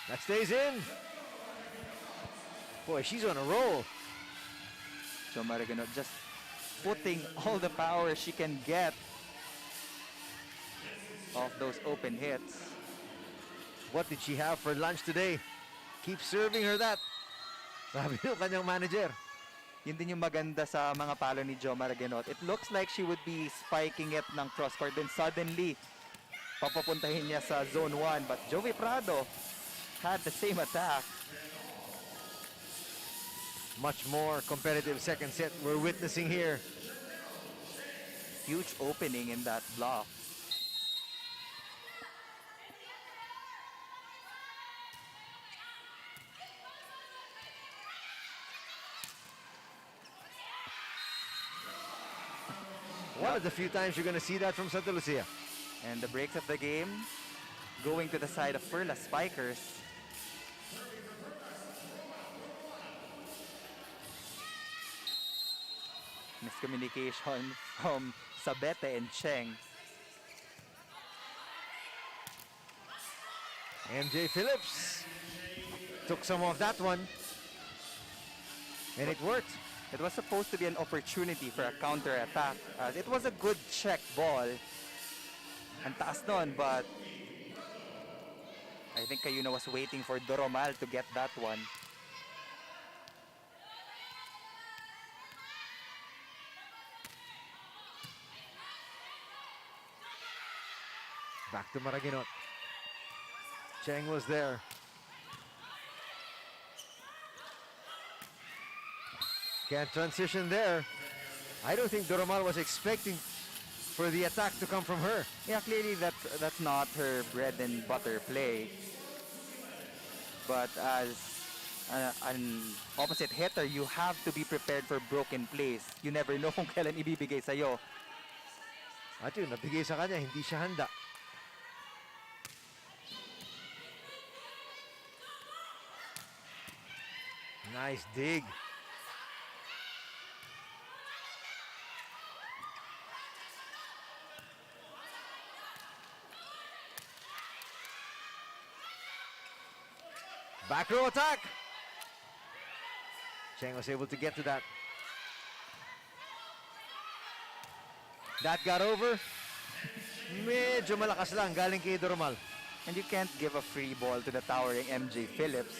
That stays in. Boy, she's on a roll. Jo Maraganot just putting all the power she can get off those open hits. What did she have for lunch today? Keep serving her that. Sabi ng kanyang manager. Yun din yung maganda sa mga palo ni Jo Maraganot. It looks like she would be spiking it ng cross court. Then suddenly, papapuntahin niya sa zone 1. But Joey Prado had the same attack. Much more competitive second set we're witnessing here. Huge opening in that block. One of the few times you're going to see that from Santa Lucia. And the breaks of the game going to the side of PERLAS spikers. Miscommunication from Sabete and Cheng. MJ Phillips took some of that one. And it worked. It was supposed to be an opportunity for a counter-attack. It was a good check ball. Ang taas nun, but I think Cayuna was waiting for Doromal to get that one. Back to Maraginot. Cheng was there. Can't transition there. I don't think Doromal was expecting for the attack to come from her. Yeah, clearly that's not her bread and butter play. But as an opposite hitter, you have to be prepared for broken plays. You never know kung kailan ibibigay sa'yo. At yun, nabigay sa kanya, hindi siya handa. Nice dig. Back row attack. Cheng was able to get to that. That got over. Medyo malakas lang galing kay Doromal. And you can't give a free ball to the towering MJ Phillips.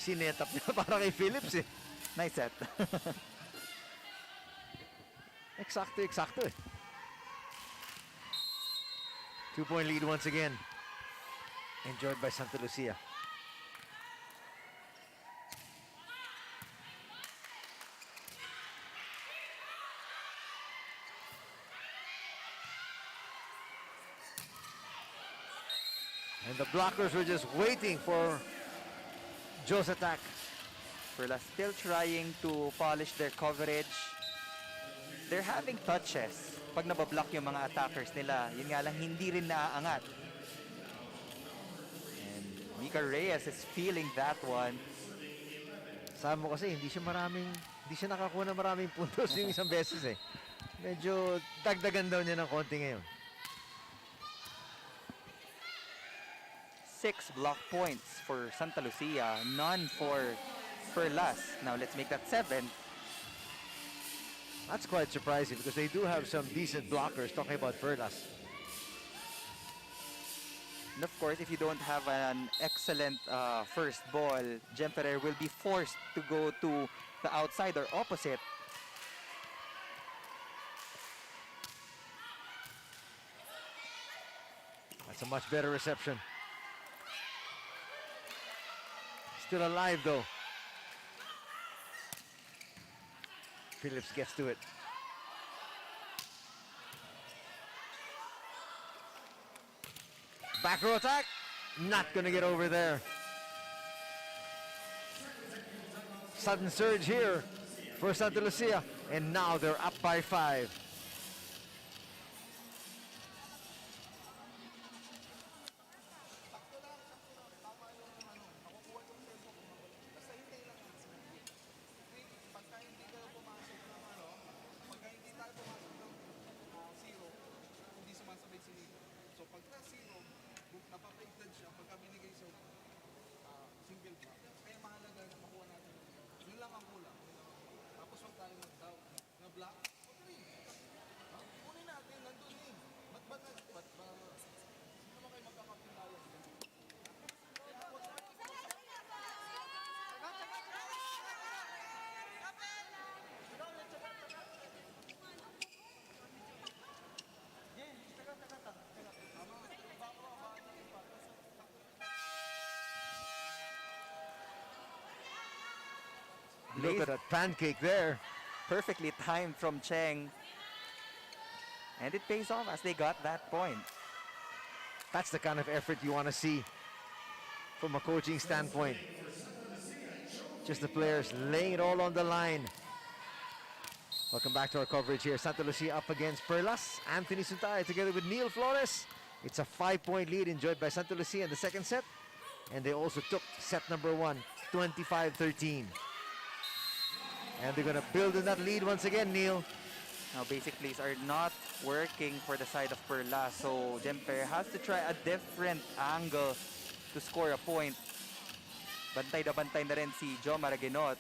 Sinetap niya para kay Phillips eh. Nice set. Eksakto eh. 2-point lead once again. Enjoyed by Santa Lucia. And the blockers were just waiting for Joe's attack. PERLAS still trying to polish their coverage. They're having touches. Pag nabablock yung mga attackers nila, yun nga lang hindi rin naaangat. And Mika Reyes is feeling that one. Sabi mo kasi hindi siya nakakuha ng maraming puntos yung isang beses eh. Medyo dagdagan daw niya ng konti ngayon. 6 block points for Santa Lucia, none for PERLAS. Now let's make that 7. That's quite surprising because they do have some decent blockers, talking about PERLAS. And of course, if you don't have an excellent first ball, Jem Ferrer will be forced to go to the outside or opposite. That's a much better reception. Still alive though. Phillips gets to it. Back row attack. Not gonna get over there. Sudden surge here for Santa Lucia. And now they're up by 5. Look at that pancake there. Perfectly timed from Cheng. And it pays off as they got that point. That's the kind of effort you want to see from a coaching standpoint. Just the players laying it all on the line. Welcome back to our coverage here. Santa Lucia up against Perlas. Anthony Suntay together with Neil Flores. It's a 5-point lead enjoyed by Santa Lucia in the second set. And they also took set number 1, 25-13. And they're going to build on that lead once again, Neil. Now basic plays are not working for the side of Perlas. So Jemper has to try a different angle to score a point. Bantay na rin si Joe Maraginot.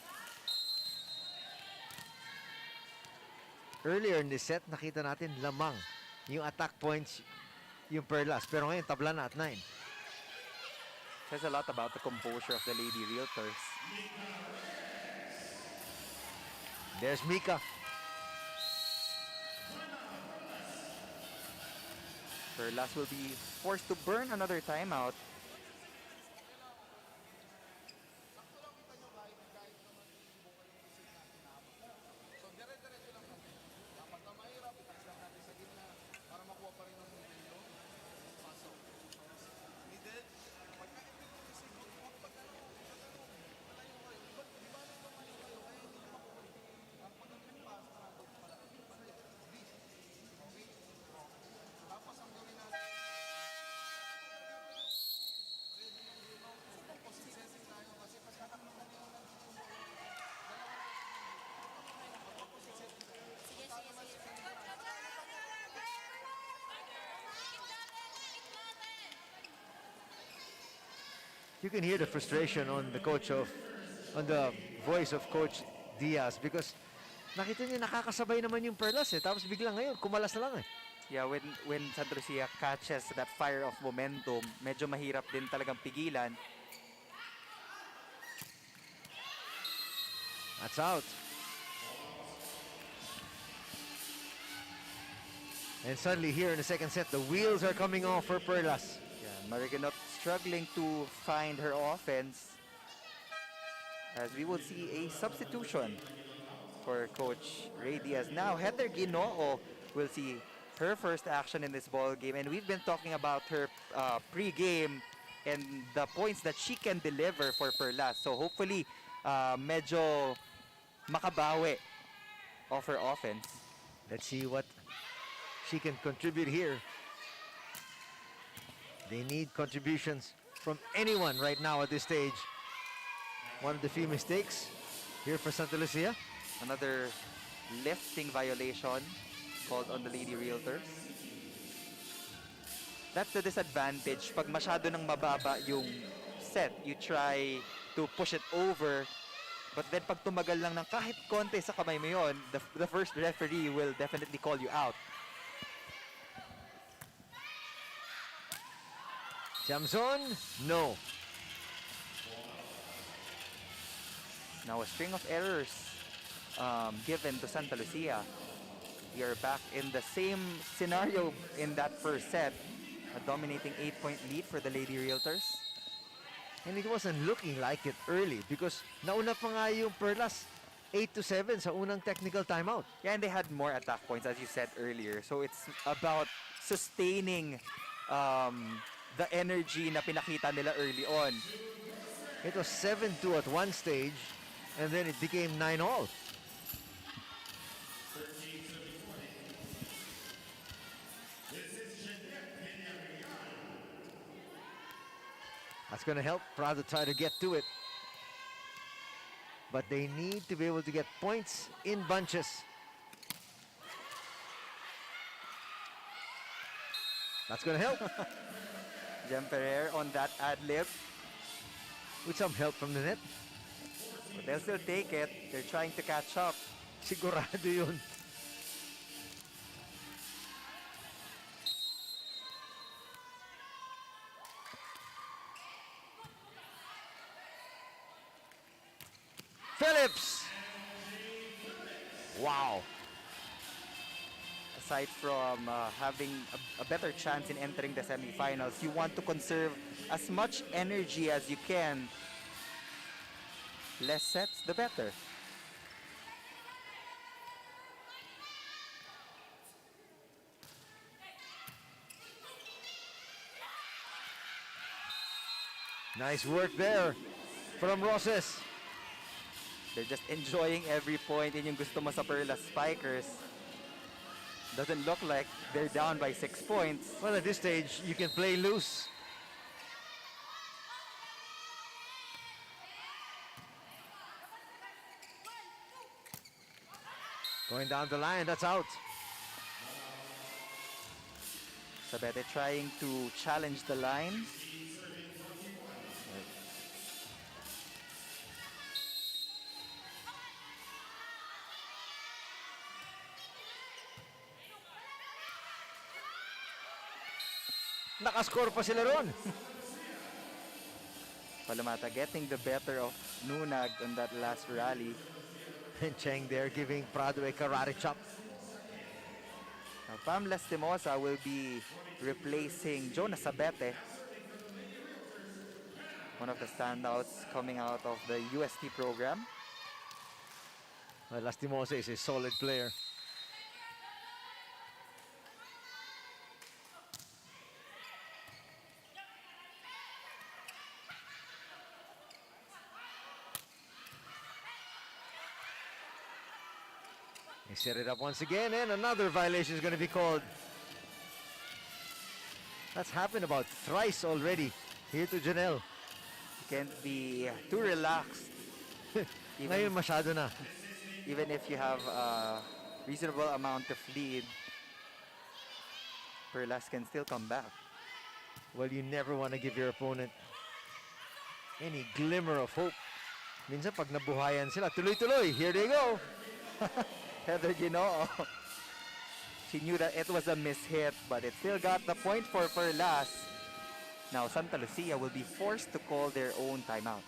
Earlier in this set, nakita natin lamang yung attack points yung Perlas. Pero ngayon, tabla na at 9. Says a lot about the composure of the Lady Realtors. There's Mika. Perlas will be forced to burn another timeout. You can hear the frustration on the voice of Coach Diaz because nakita niya nakakasabay naman yung Perlas eh. Tapos biglang ngayon, kumalas na lang eh. Yeah, when Santa Lucia catches that fire of momentum, medyo mahirap din talagang pigilan. That's out. And suddenly here in the second set, the wheels are coming off for Perlas. Yeah, Maraginot struggling to find her offense. As we will see a substitution for Coach Ray Diaz. Now, Heather Ginoo will see her first action in this ball game. And we've been talking about her pre-game and the points that she can deliver for Perlas. So hopefully, medyo makabawi of her offense. Let's see what she can contribute here. They need contributions from anyone right now at this stage. One of the few mistakes here for Santa Lucia. Another lifting violation called on the Lady Realtors. That's the disadvantage. Pag masyado nang mababa yung set, you try to push it over. But then pag tumagal lang ng kahit konti sa kamay mo yun, the first referee will definitely call you out. Jamson, no. Now a string of errors given to Santa Lucia. We are back in the same scenario in that first set. A dominating 8-point lead for the Lady Realtors. And it wasn't looking like it early because nauna pa nga yung Perlas 8-7 sa unang technical timeout. Yeah, and they had more attack points as you said earlier. So it's about sustaining the energy na pinakita nila early on. It was 7-2 at one stage and then it became 9-all. That's going to help Prado try to get to it. But they need to be able to get points in bunches. That's going to help. Jem Ferrer on that ad-lib. With some help from the net. But they'll still take it. They're trying to catch up. Sigurado yun. Phillips! Wow. Aside from having a better chance in entering the semifinals, you want to conserve as much energy as you can. Less sets, the better. Nice work there from Roses. They're just enjoying every point. Yun yung gusto mo sa PERLAS Spikers. Doesn't look like they're down by 6 points. Well, at this stage, you can play loose. Going down the line, that's out. Sabete trying to challenge the line. Nakascore pa sila ron. Palamata getting the better of Nunag on that last rally. And Cheng there giving Prado a karate chop. Now, Pam Lastimosa will be replacing Jonas Sabete, one of the standouts coming out of the UST program. Well, Lastimosa is a solid player. They set it up once again, and another violation is going to be called. That's happened about thrice already here to Janelle. You can't be too relaxed. Ngayon masyado na. Even if you have a reasonable amount of lead, PERLAS can still come back. Well, you never want to give your opponent any glimmer of hope. Minsan pag nabuhayan sila, tuloy-tuloy, here they go. Heather Ginoo. She knew that it was a mishit, but it still got the point for PERLAS. Now Santa Lucia will be forced to call their own timeout.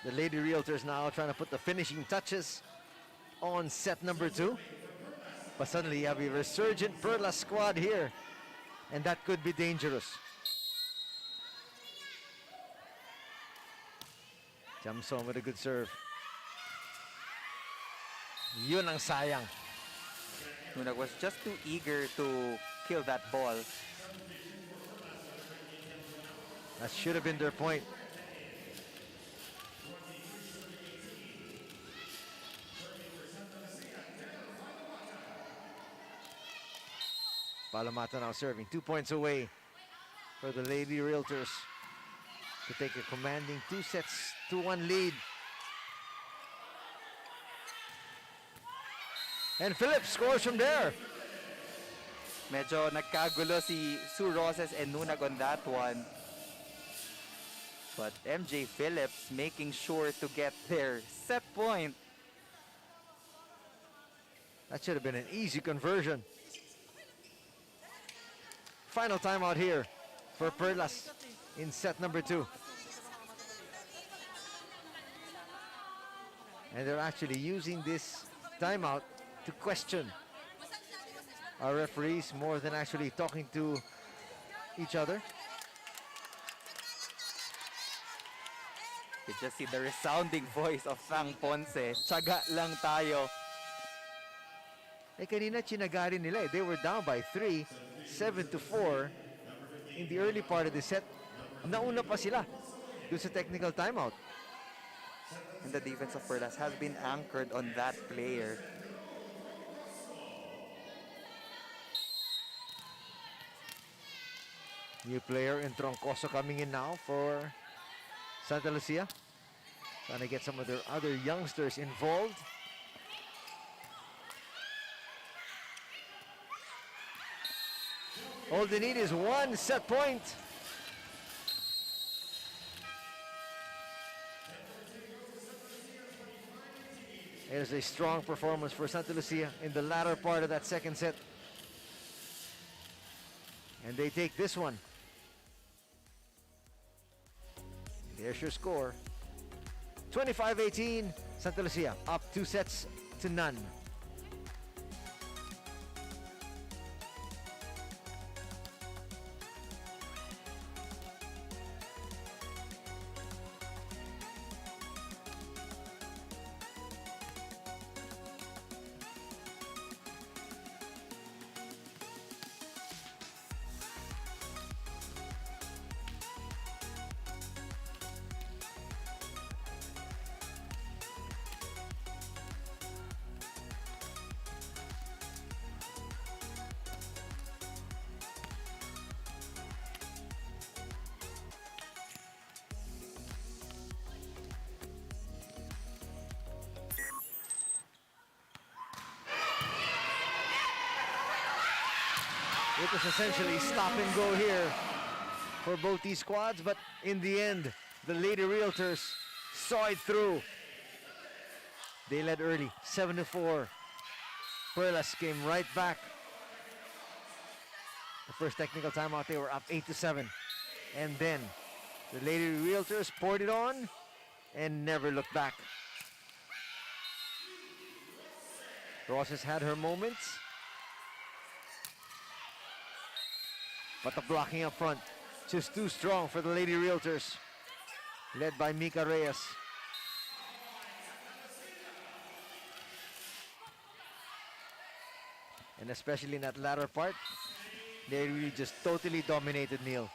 The Lady Realtors now trying to put the finishing touches on set number 2. But suddenly you have a resurgent PERLAS squad here. And that could be dangerous. Jamson with a good serve. Yun ang sayang. Nunag was just too eager to kill that ball. That should have been their point. Palamata now serving 2 points away for the Lady Realtors to take a commanding 2-1 lead. And Phillips scores from there. Medyo nagkagulo si Sue Roses and Nunag on that one. But MJ Phillips making sure to get their set point. That should have been an easy conversion. Final timeout here for PERLAS in set number 2. And they're actually using this timeout to question our referees more than actually talking to each other. You just see the resounding voice of Fang Ponce. Tiyaga lang tayo. Kanina chinaga rin nila. They were down by 3, 7-4 in the early part of the set. Nauna pa sila dun sa technical timeout. And the defense of PERLAS has been anchored on that player. New player in Troncoso coming in now for Santa Lucia. Trying to get some of their other youngsters involved. All they need is one set point. It is a strong performance for Santa Lucia in the latter part of that second set. And they take this one. Here's your score. 25-18, Santa Lucia up 2-0. It was essentially stop and go here for both these squads, but in the end, the Lady Realtors saw it through. They led early, 7-4. PERLAS came right back. The first technical timeout, they were up 8-7. And then the Lady Realtors poured it on and never looked back. Rosses had her moments, but the blocking up front just too strong for the Lady Realtors, led by Mika Reyes. And especially in that latter part, they really just totally dominated, Neil.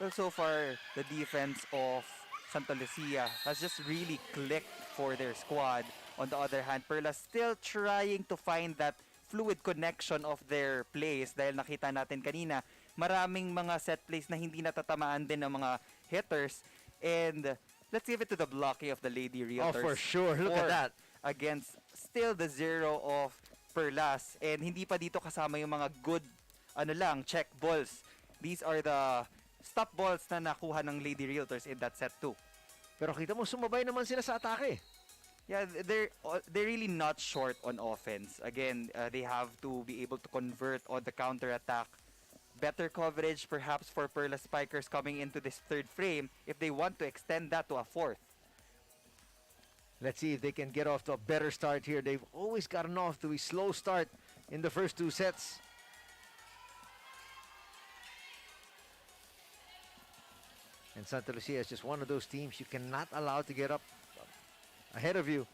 Well, so far, the defense of Santa Lucia has just really clicked for their squad. On the other hand, PERLAS still trying to find that fluid connection of their plays dahil nakita natin kanina, maraming mga set plays na hindi natatamaan din ng mga hitters. And let's give it to the blocking of the Lady Realtors. Oh, for sure. Look at that. Against still the zero of PERLAS. And hindi pa dito kasama yung mga good check balls. These are the stop balls na nakuha ng Lady Realtors in that set 2. Pero kita mo, sumabay naman sila sa atake. Yeah, they're really not short on offense. Again, they have to be able to convert on the counter-attack. Better coverage perhaps for PERLAS Spikers coming into this third frame if they want to extend that to a fourth. Let's see if they can get off to a better start here. They've always gotten off to a slow start in the first 2 sets. And Santa Lucia is just one of those teams you cannot allow to get up ahead of you.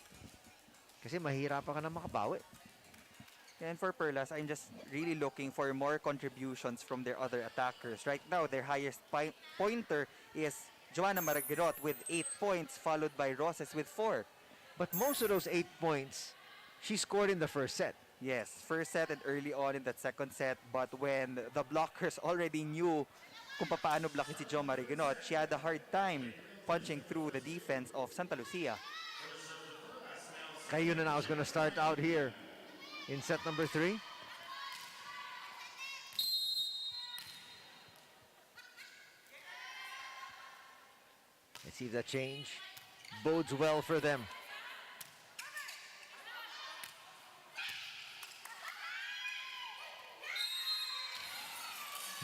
Kasi mahirapan ka na makabawi. And for PERLAS, I'm just really looking for more contributions from their other attackers. Right now, their highest pointer is Joanna Maragirot with 8 points, followed by Roses with 4. But most of those 8 points, she scored in the first set. Yes, first set and early on in that second set. But when the blockers already knew kung paano blockin si Jo Maragirot, she had a hard time punching through the defense of Santa Lucia. Kayunan now is going to start out here in set number 3. Let's see if that change bodes well for them.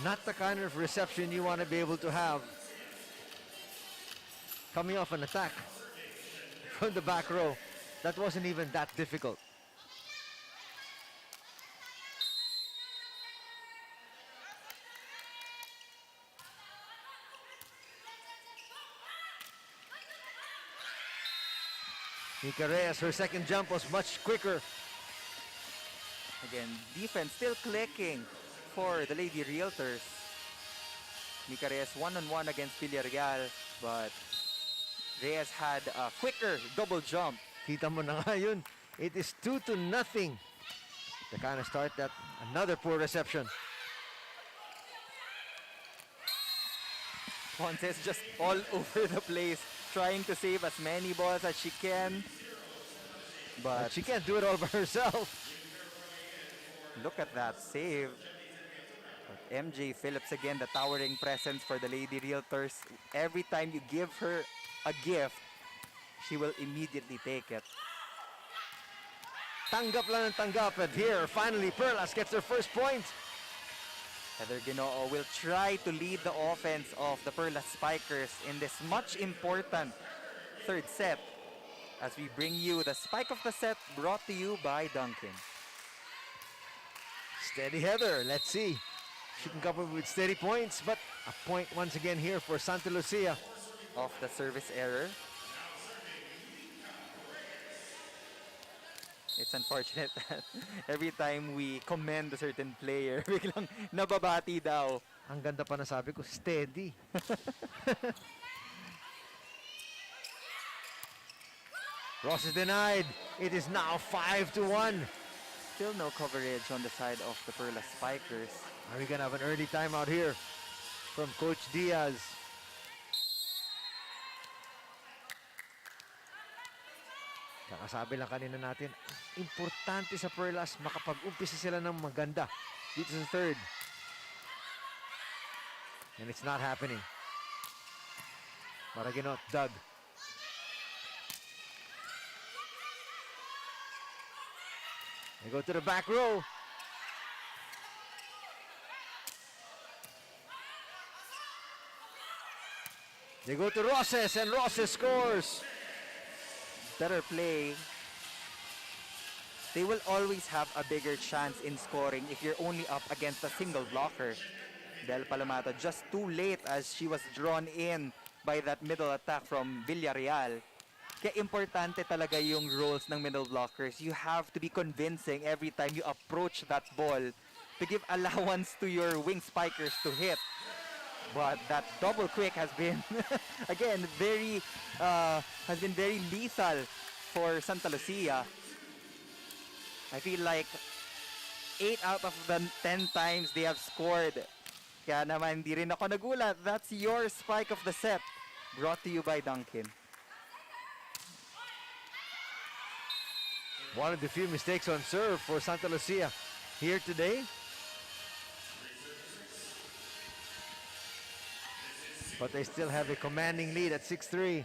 Not the kind of reception you want to be able to have coming off an attack from the back row. That wasn't even that difficult. Mika Reyes, her second jump was much quicker. Again, defense still clicking for the Lady Realtors. Mika Reyes one-on-one against Villarreal, but Reyes had a quicker double jump. Kita mo na nga yun. It is 2-0. The kind of start that another poor reception. Ponce is just all over the place, trying to save as many balls as she can. But she can't do it all by herself. Look at that save. But MJ Phillips again, the towering presence for the Lady Realtors. Every time you give her a gift, she will immediately take it. tanggap lang ng tanggap. And here, finally, Perlas gets their first point. Heather Ginoo will try to lead the offense of the PERLAS Spikers in this much important third set as we bring you the spike of the set brought to you by Duncan. Steady Heather. Let's see. She can come up with steady points, but a point once again here for Santa Lucia. Off the service error. It's unfortunate that every time we commend a certain player, biglang nababati daw. Ang ganda pa na sabi ko, steady. Ross is denied. It is now 5-1. Still no coverage on the side of the PERLAS Spikers. Are we gonna have an early timeout here from Coach Diaz? Kakasabi lang kanina natin, importante sa PERLAS makapag-umpisa sila ng maganda dito sa third. And it's not happening. Maraginot, Doug. They go to the back row. They go to Roses, and Roses scores. Better play. They will always have a bigger chance in scoring if you're only up against a single blocker. Del Palamata just too late as she was drawn in by that middle attack from Villarreal. Kaya importante talaga yung roles ng middle blockers. You have to be convincing every time you approach that ball to give allowance to your wing spikers to hit. But that double quick has been, again, very lethal for Santa Lucia. I feel like 8 out of the 10 times they have scored. Kaya naman, hindi rin ako nagulat. That's your spike of the set. Brought to you by Duncan. One of the few mistakes on serve for Santa Lucia here today. But they still have a commanding lead at 6-3.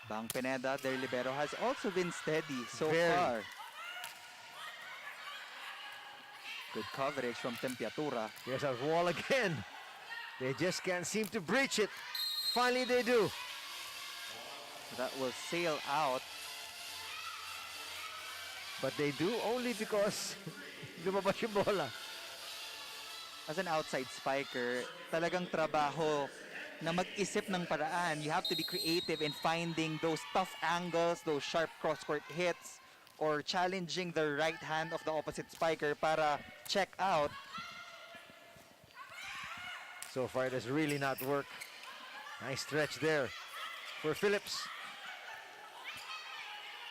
Bang Pineda, their libero, has also been steady so Very. far. Good coverage from Tempiatura. Here's our wall again. They just can't seem to breach it. Finally they do. That will sail out. But they do only because lumabas yung bola. As an outside spiker, talagang trabaho na mag-isip ng paraan. You have to be creative in finding those tough angles, those sharp cross-court hits, or challenging the right hand of the opposite spiker para check out. So far, it has really not worked. Nice stretch there for Phillips.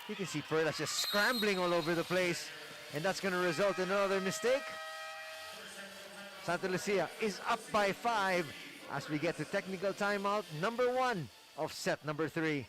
You can see Perlas just scrambling all over the place, and that's going to result in another mistake. Santa Lucia is up by 5 as we get to technical timeout number 1 of set number 3.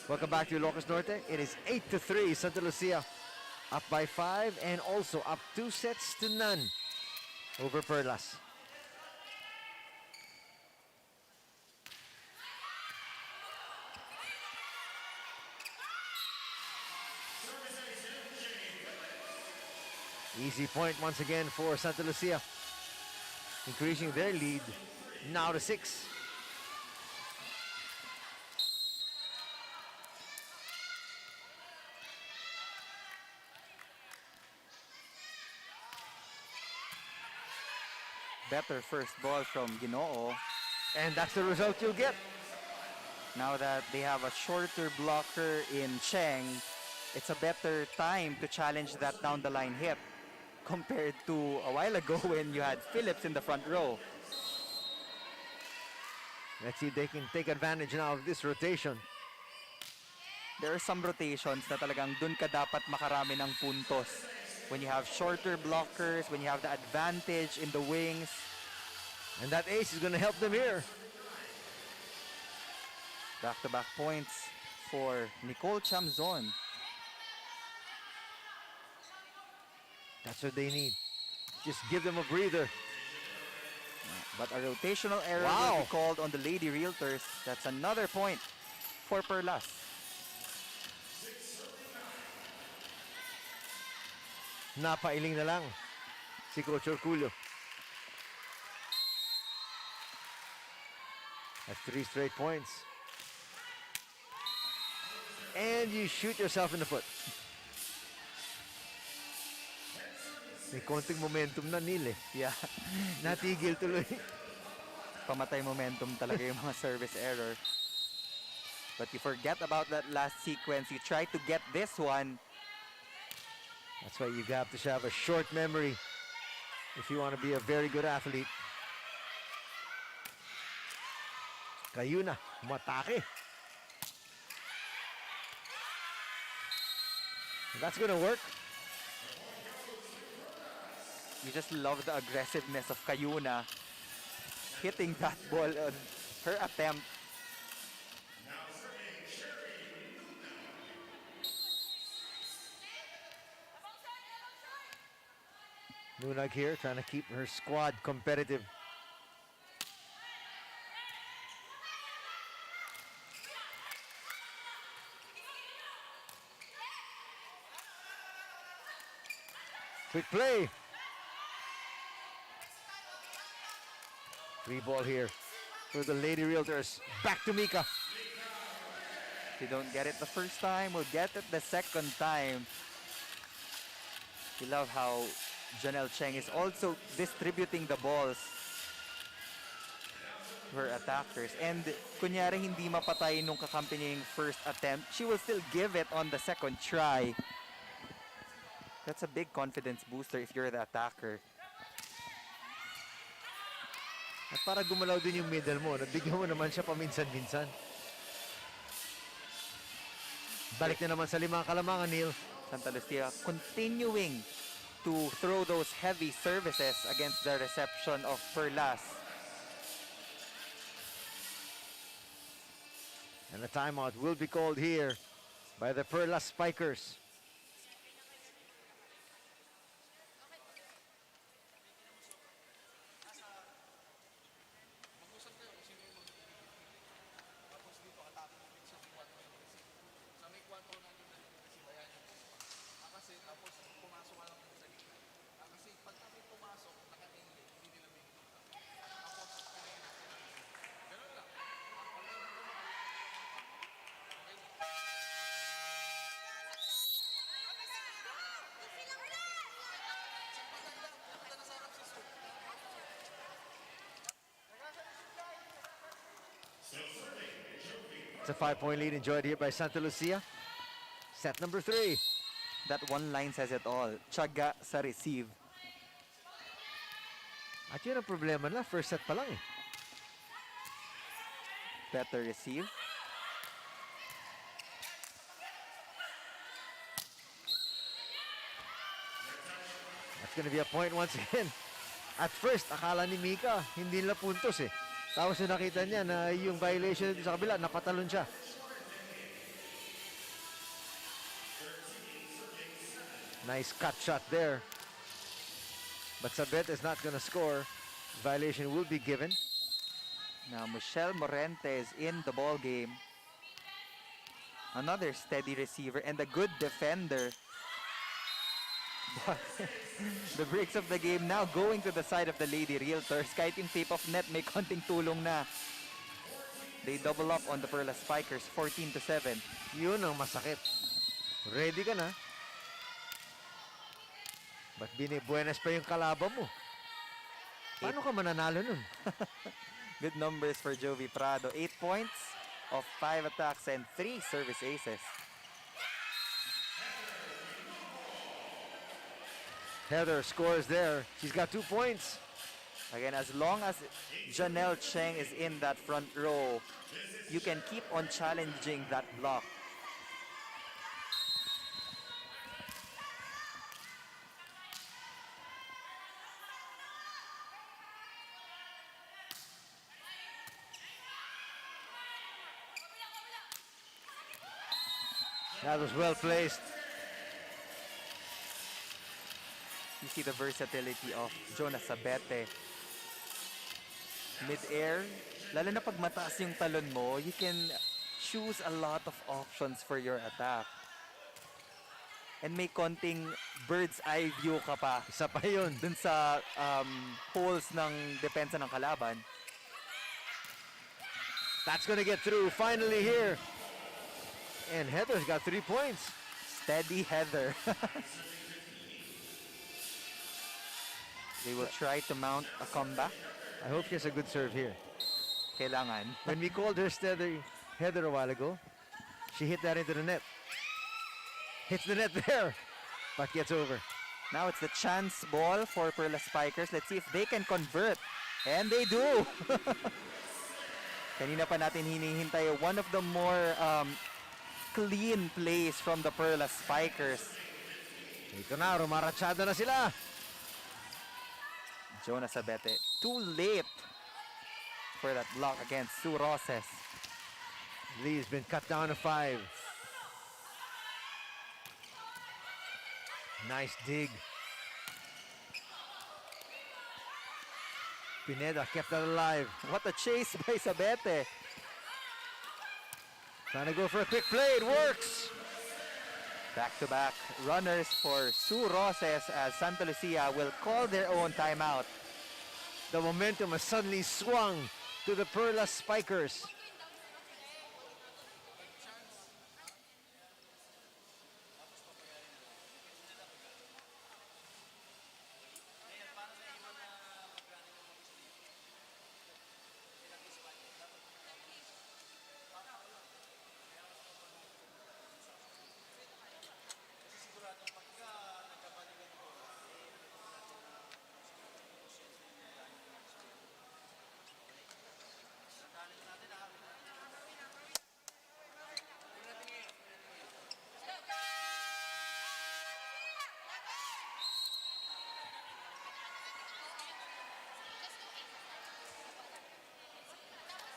Welcome back to Ilocos Norte. It is 8-3. Santa Lucia up by 5 and also up 2 sets to none over Perlas. Easy point once again for Santa Lucia, increasing their lead now to 6. Better first ball from Ginoo. And that's the result you'll get. Now that they have a shorter blocker in Cheng, it's a better time to challenge that down the line hit compared to a while ago when you had Phillips in the front row. Let's see if they can take advantage now of this rotation. There are some rotations na talagang dun ka dapat makarami ng puntos. When you have shorter blockers, when you have the advantage in the wings. And that ace is going to help them here. Back-to-back points for Nicole Chamzon. That's what they need. Just give them a breather. But a rotational error Wow. will be called on the Lady Realtors. That's another point for Perlas. Napailing na lang si Coach Orculio. That's 3 straight points. And you shoot yourself in the foot. May konting momentum na, Neil, eh. Yeah. Natigil tuloy. Pamatay momentum talaga yung mga service error. But you forget about that last sequence. You try to get this one. That's why you have to have a short memory if you want to be a very good athlete. Kayuna, matake. That's gonna work. You just love the aggressiveness of Kayuna hitting that ball on her attempt. Nunag here trying to keep her squad competitive. Quick play. Free ball here for the Lady Realtors. Back to Mika. If you don't get it the first time, we'll get it the second time. You love how Janelle Cheng is also distributing the balls to her attackers. And kunyari hindi mapatay nung kakampi niya yung first attempt, she will still give it on the second try. That's a big confidence booster if you're the attacker. At para gumalaw din yung middle mo, nabigyan mo naman siya paminsan-minsan. Balik na naman sa limang kalamangan, Neil. Santa Lucia continuing to throw those heavy services against the reception of Perlas. And the timeout will be called here by the PERLAS Spikers. It's a 5-point lead enjoyed here by Santa Lucia. Set number 3. That one line says it all. Tiyaga sa receive. At yun ang problema na, first set pa lang eh. Better receive. That's gonna be a point once again. At first, akala ni Mika, hindi nila puntos eh. Tapos yung nakita niya na yung violation dito sa kabila, napatalon siya. Nice cut shot there. But Sabet is not gonna score. Violation will be given. Now Michelle Morente is in the ball game. Another steady receiver and a good defender. But the breaks of the game now going to the side of the Lady Realtors. Kahit yung tape of net may konting tulong na. They double up on the Perlas Spikers, 14-7. Yun ang masakit. Ready ka na. But binibuenas pa yung kalaban mo. Paano ka mananalo nun? Good numbers for Jovi Prado. 8 points of 5 attacks and 3 service aces. Heather scores there. She's got 2 points. Again, as long as Janelle Cheng is in that front row, you can keep on challenging that block. That was well placed. You see the versatility of Jonas Sabete. Mid-air, lalo na pag mataas yung talon mo, you can choose a lot of options for your attack. And may konting bird's eye view ka pa. Isa pa yun. Dun sa holes ng depensa ng kalaban. That's gonna get through finally here. And Heather's got 3 points. Steady Heather. They will try to mount a comeback. I hope she has a good serve here. Kailangan. When we called her steady Heather a while ago, she hit that into the net. Hits the net there, but gets over. Now it's the chance ball for PERLAS Spikers. Let's see if they can convert. And they do! Kanina pa natin hinihintay one of the more clean plays from the PERLAS Spikers. Ito na, rumarachada na sila. Jonas Abete, too late for that block against Sue Roses. Lee's been cut down to 5. Nice dig. Pineda kept that alive. What a chase by Sabete. Trying to go for a quick play. It works. Back-to-back runners for Sue Roses as Santa Lucia will call their own timeout. The momentum has suddenly swung to the PERLAS Spikers.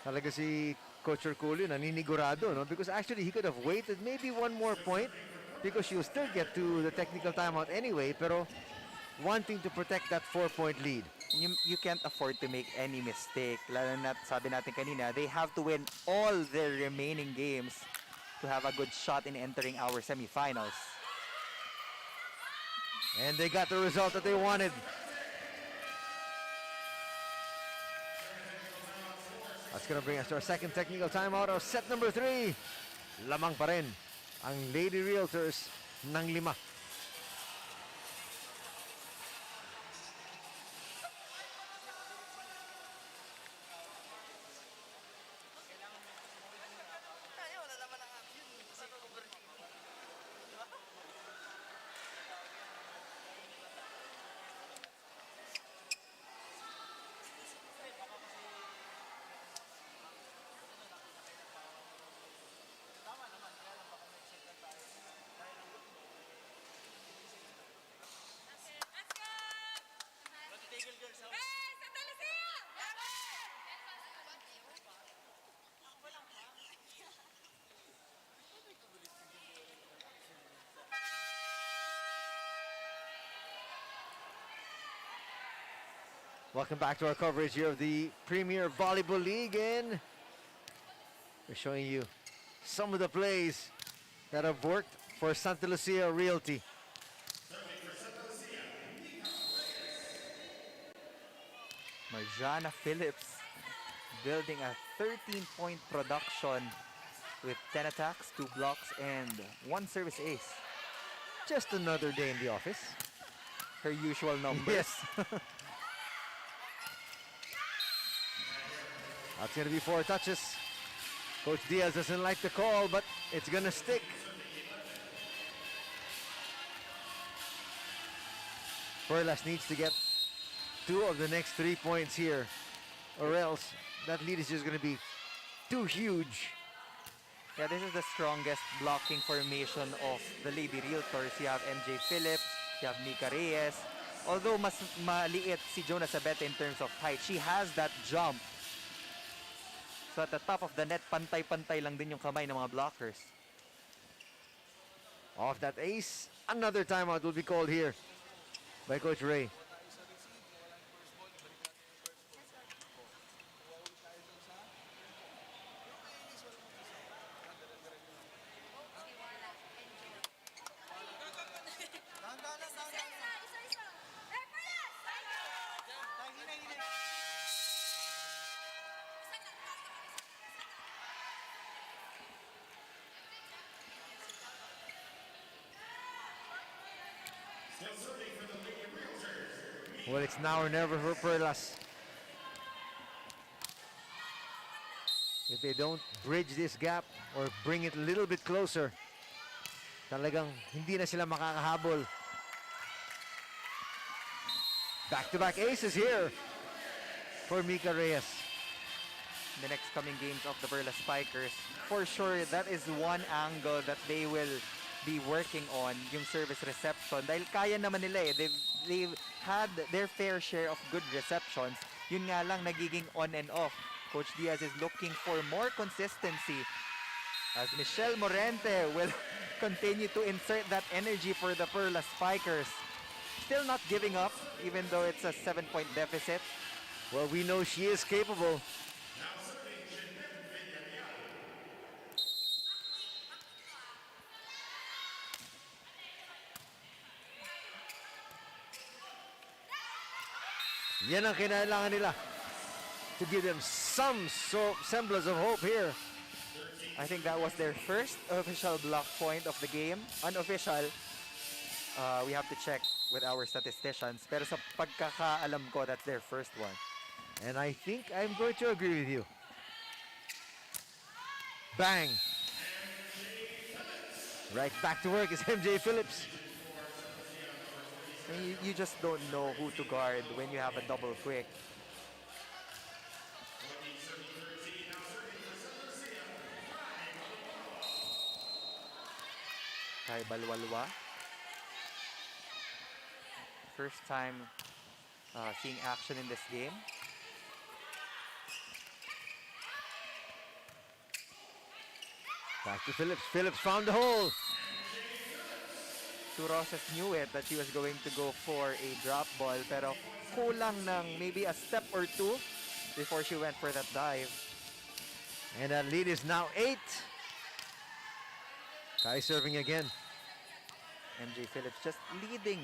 Talaga si Coach Herculio naninigurado, no? Because actually he could have waited maybe one more point because she will still get to the technical timeout anyway, pero wanting to protect that 4-point lead. You can't afford to make any mistake. Lalo na sabi natin kanina, they have to win all their remaining games to have a good shot in entering our semifinals. And they got the result that they wanted. That's going to bring us to our second technical timeout of set number 3. Lamang pa rin ang Lady Realtors ng 5. Welcome back to our coverage here of the Premier Volleyball League, and we're showing you some of the plays that have worked for Santa Lucia Realty. Marjana Phillips building a 13-point production with 10 attacks, 2 blocks, and 1 service ace. Just another day in the office. Her usual numbers. Yes. That's going to be 4 touches. Coach Diaz doesn't like the call, but it's going to stick. Perlas needs to get 2 of the next 3 points here, or else that lead is just going to be too huge. Yeah, this is the strongest blocking formation of the Lady Realtors. You have MJ Phillips, you have Mika Reyes. Although mas maliit si Jonah Sabete in terms of height, she has that jump. So at the top of the net, pantay-pantay lang din yung kamay ng mga blockers. Off that ace, another timeout will be called here by Coach Ray. Well, it's now or never for Perlas. If they don't bridge this gap or bring it a little bit closer, talagang hindi na sila makakahabol. Back-to-back aces here for Mika Reyes. The next coming games of the PERLAS Spikers, for sure, that is one angle that they will be working on, yung service reception. Dahil kaya naman nila eh. They've had their fair share of good receptions. Yun nga lang, nagiging on and off. Coach Diaz is looking for more consistency as Michelle Morente will continue to insert that energy for the PERLAS Spikers. Still not giving up, even though it's a 7-point deficit. Well, we know she is capable. Yan ang kinailangan nila to give them some semblance of hope here. I think that was their first official block point of the game. Unofficial. We have to check with our statisticians. Pero sa pagkakaalam ko, that's their first one. And I think I'm going to agree with you. Bang! Right back to work is MJ Phillips. You just don't know who to guard when you have a double quick. Kay Balwalwa. First time seeing action in this game. Back to Phillips. Phillips found the hole. Roses knew it that she was going to go for a drop ball, pero kulang ng maybe a step or two before she went for that dive. And that lead is now 8. Kai serving again. MJ Phillips just leading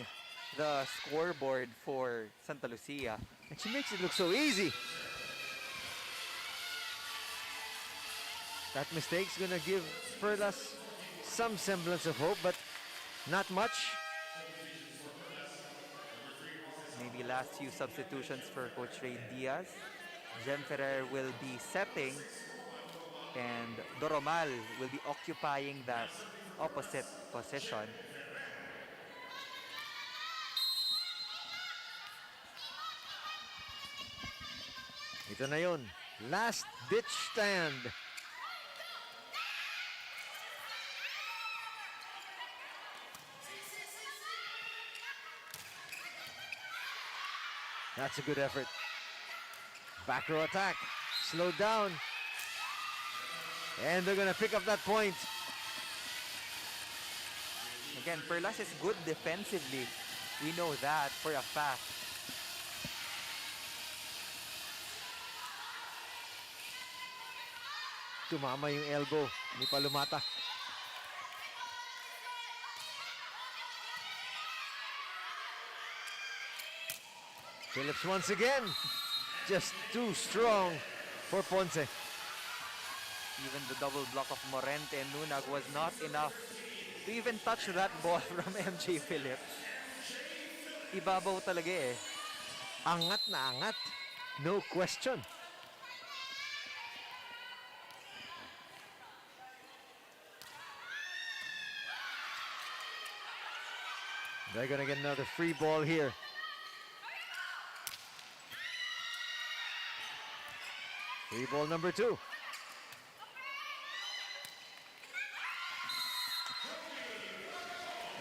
the scoreboard for Santa Lucia. And she makes it look so easy. That mistake's gonna give Perlas some semblance of hope, but not much. Maybe last few substitutions for Coach Ray Diaz. Jem Ferrer will be setting and Doromal will be occupying that opposite position. Ito na yun. Last ditch stand. That's a good effort. Back row attack. Slowed down. And they're going to pick up that point. Again, Perlas is good defensively. We know that for a fact. Tumama yung elbow ni Palumata. Phillips once again. Just too strong for Ponce. Even the double block of Morente and Nunag was not enough to even touch that ball from MJ Phillips. Ibabaw talaga eh. Angat na angat. No question. They're gonna get another free ball here. Free ball number 2.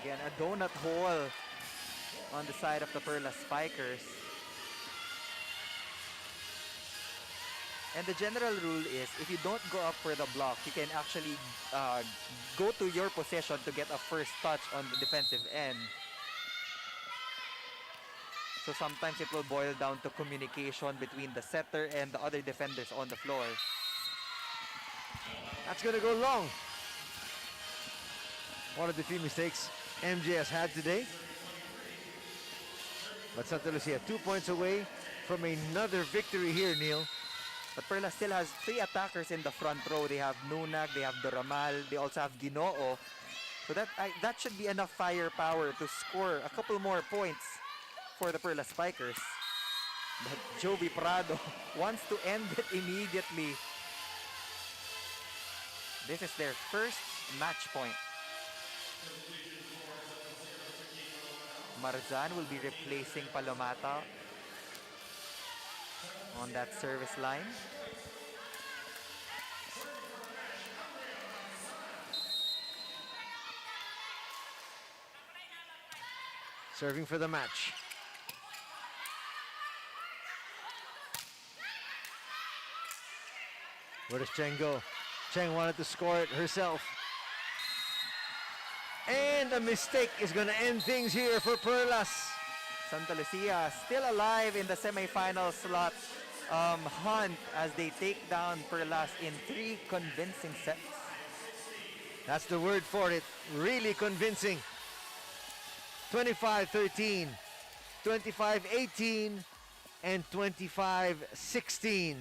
Again, a donut hole on the side of the PERLAS Spikers. And the general rule is, if you don't go up for the block, you can actually go to your possession to get a first touch on the defensive end. So sometimes it will boil down to communication between the setter and the other defenders on the floor. That's gonna go long. One of the few mistakes MJ has had today. But Santa Lucia 2 points away from another victory here, Neil. But PERLAS still has 3 attackers in the front row. They have Nunag, they have Doramal, they also have Ginoo. So that should be enough firepower to score a couple more points for the PERLAS Spikers. But Jovi Prado wants to end it immediately. This is their first match point. Marzan will be replacing Palomata on that service line. Serving for the match. Where does Cheng go? Cheng wanted to score it herself. And a mistake is going to end things here for PERLAS. Santa Lucia still alive in the semifinal slot hunt as they take down PERLAS in 3 convincing sets. That's the word for it. Really convincing. 25-13, 25-18, and 25-16.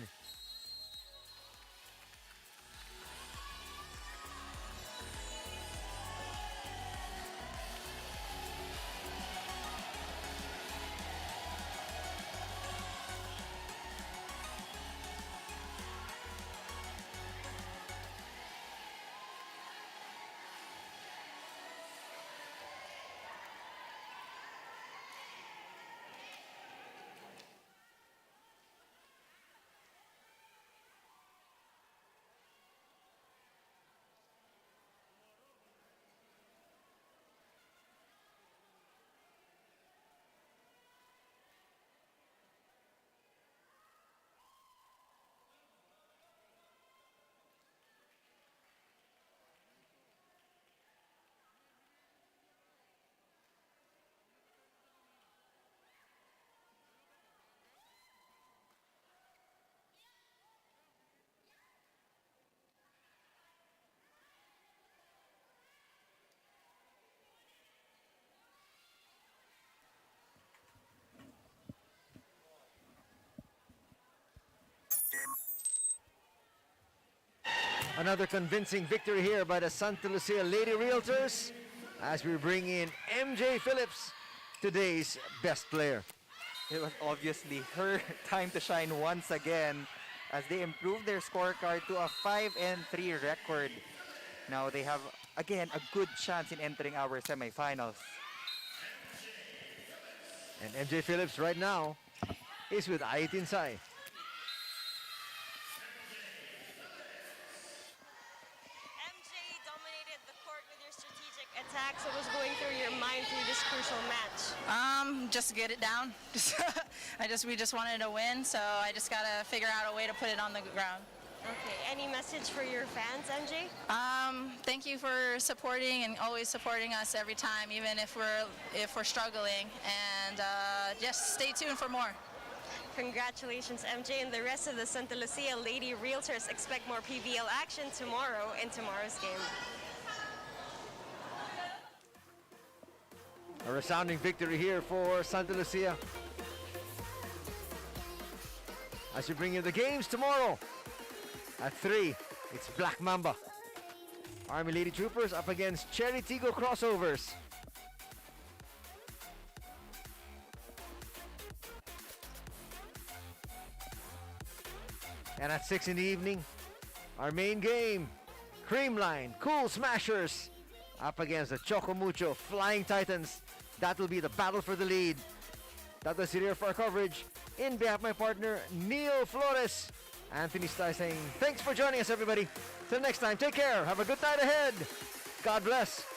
Another convincing victory here by the Santa Lucia Lady Realtors as we bring in MJ Phillips, today's best player. It was obviously her time to shine once again as they improved their scorecard to a 5-3 record. Now they have, again, a good chance in entering our semifinals. And MJ Phillips right now is with Aitin Sai. Attacks, what was going through your mind through this crucial match? Just get it down. We just wanted to win, so I just gotta figure out a way to put it on the ground. Okay, any message for your fans, MJ? Thank you for supporting and always supporting us every time, even if we're struggling. And just stay tuned for more. Congratulations, MJ, and the rest of the Santa Lucia Lady Realtors. Expect more PVL action tomorrow in tomorrow's game. A resounding victory here for Santa Lucia. As we bring you the games tomorrow at 3, it's Black Mamba. Army Lady Troopers up against Cherry Tigo Crossovers. And at 6 in the evening, our main game, Creamline Cool Smashers up against the Choco Mucho Flying Titans. That will be the battle for the lead. That was here for our coverage. In behalf of my partner, Neil Flores, Anthony Sty saying, thanks for joining us, everybody. Till next time, take care. Have a good night ahead. God bless.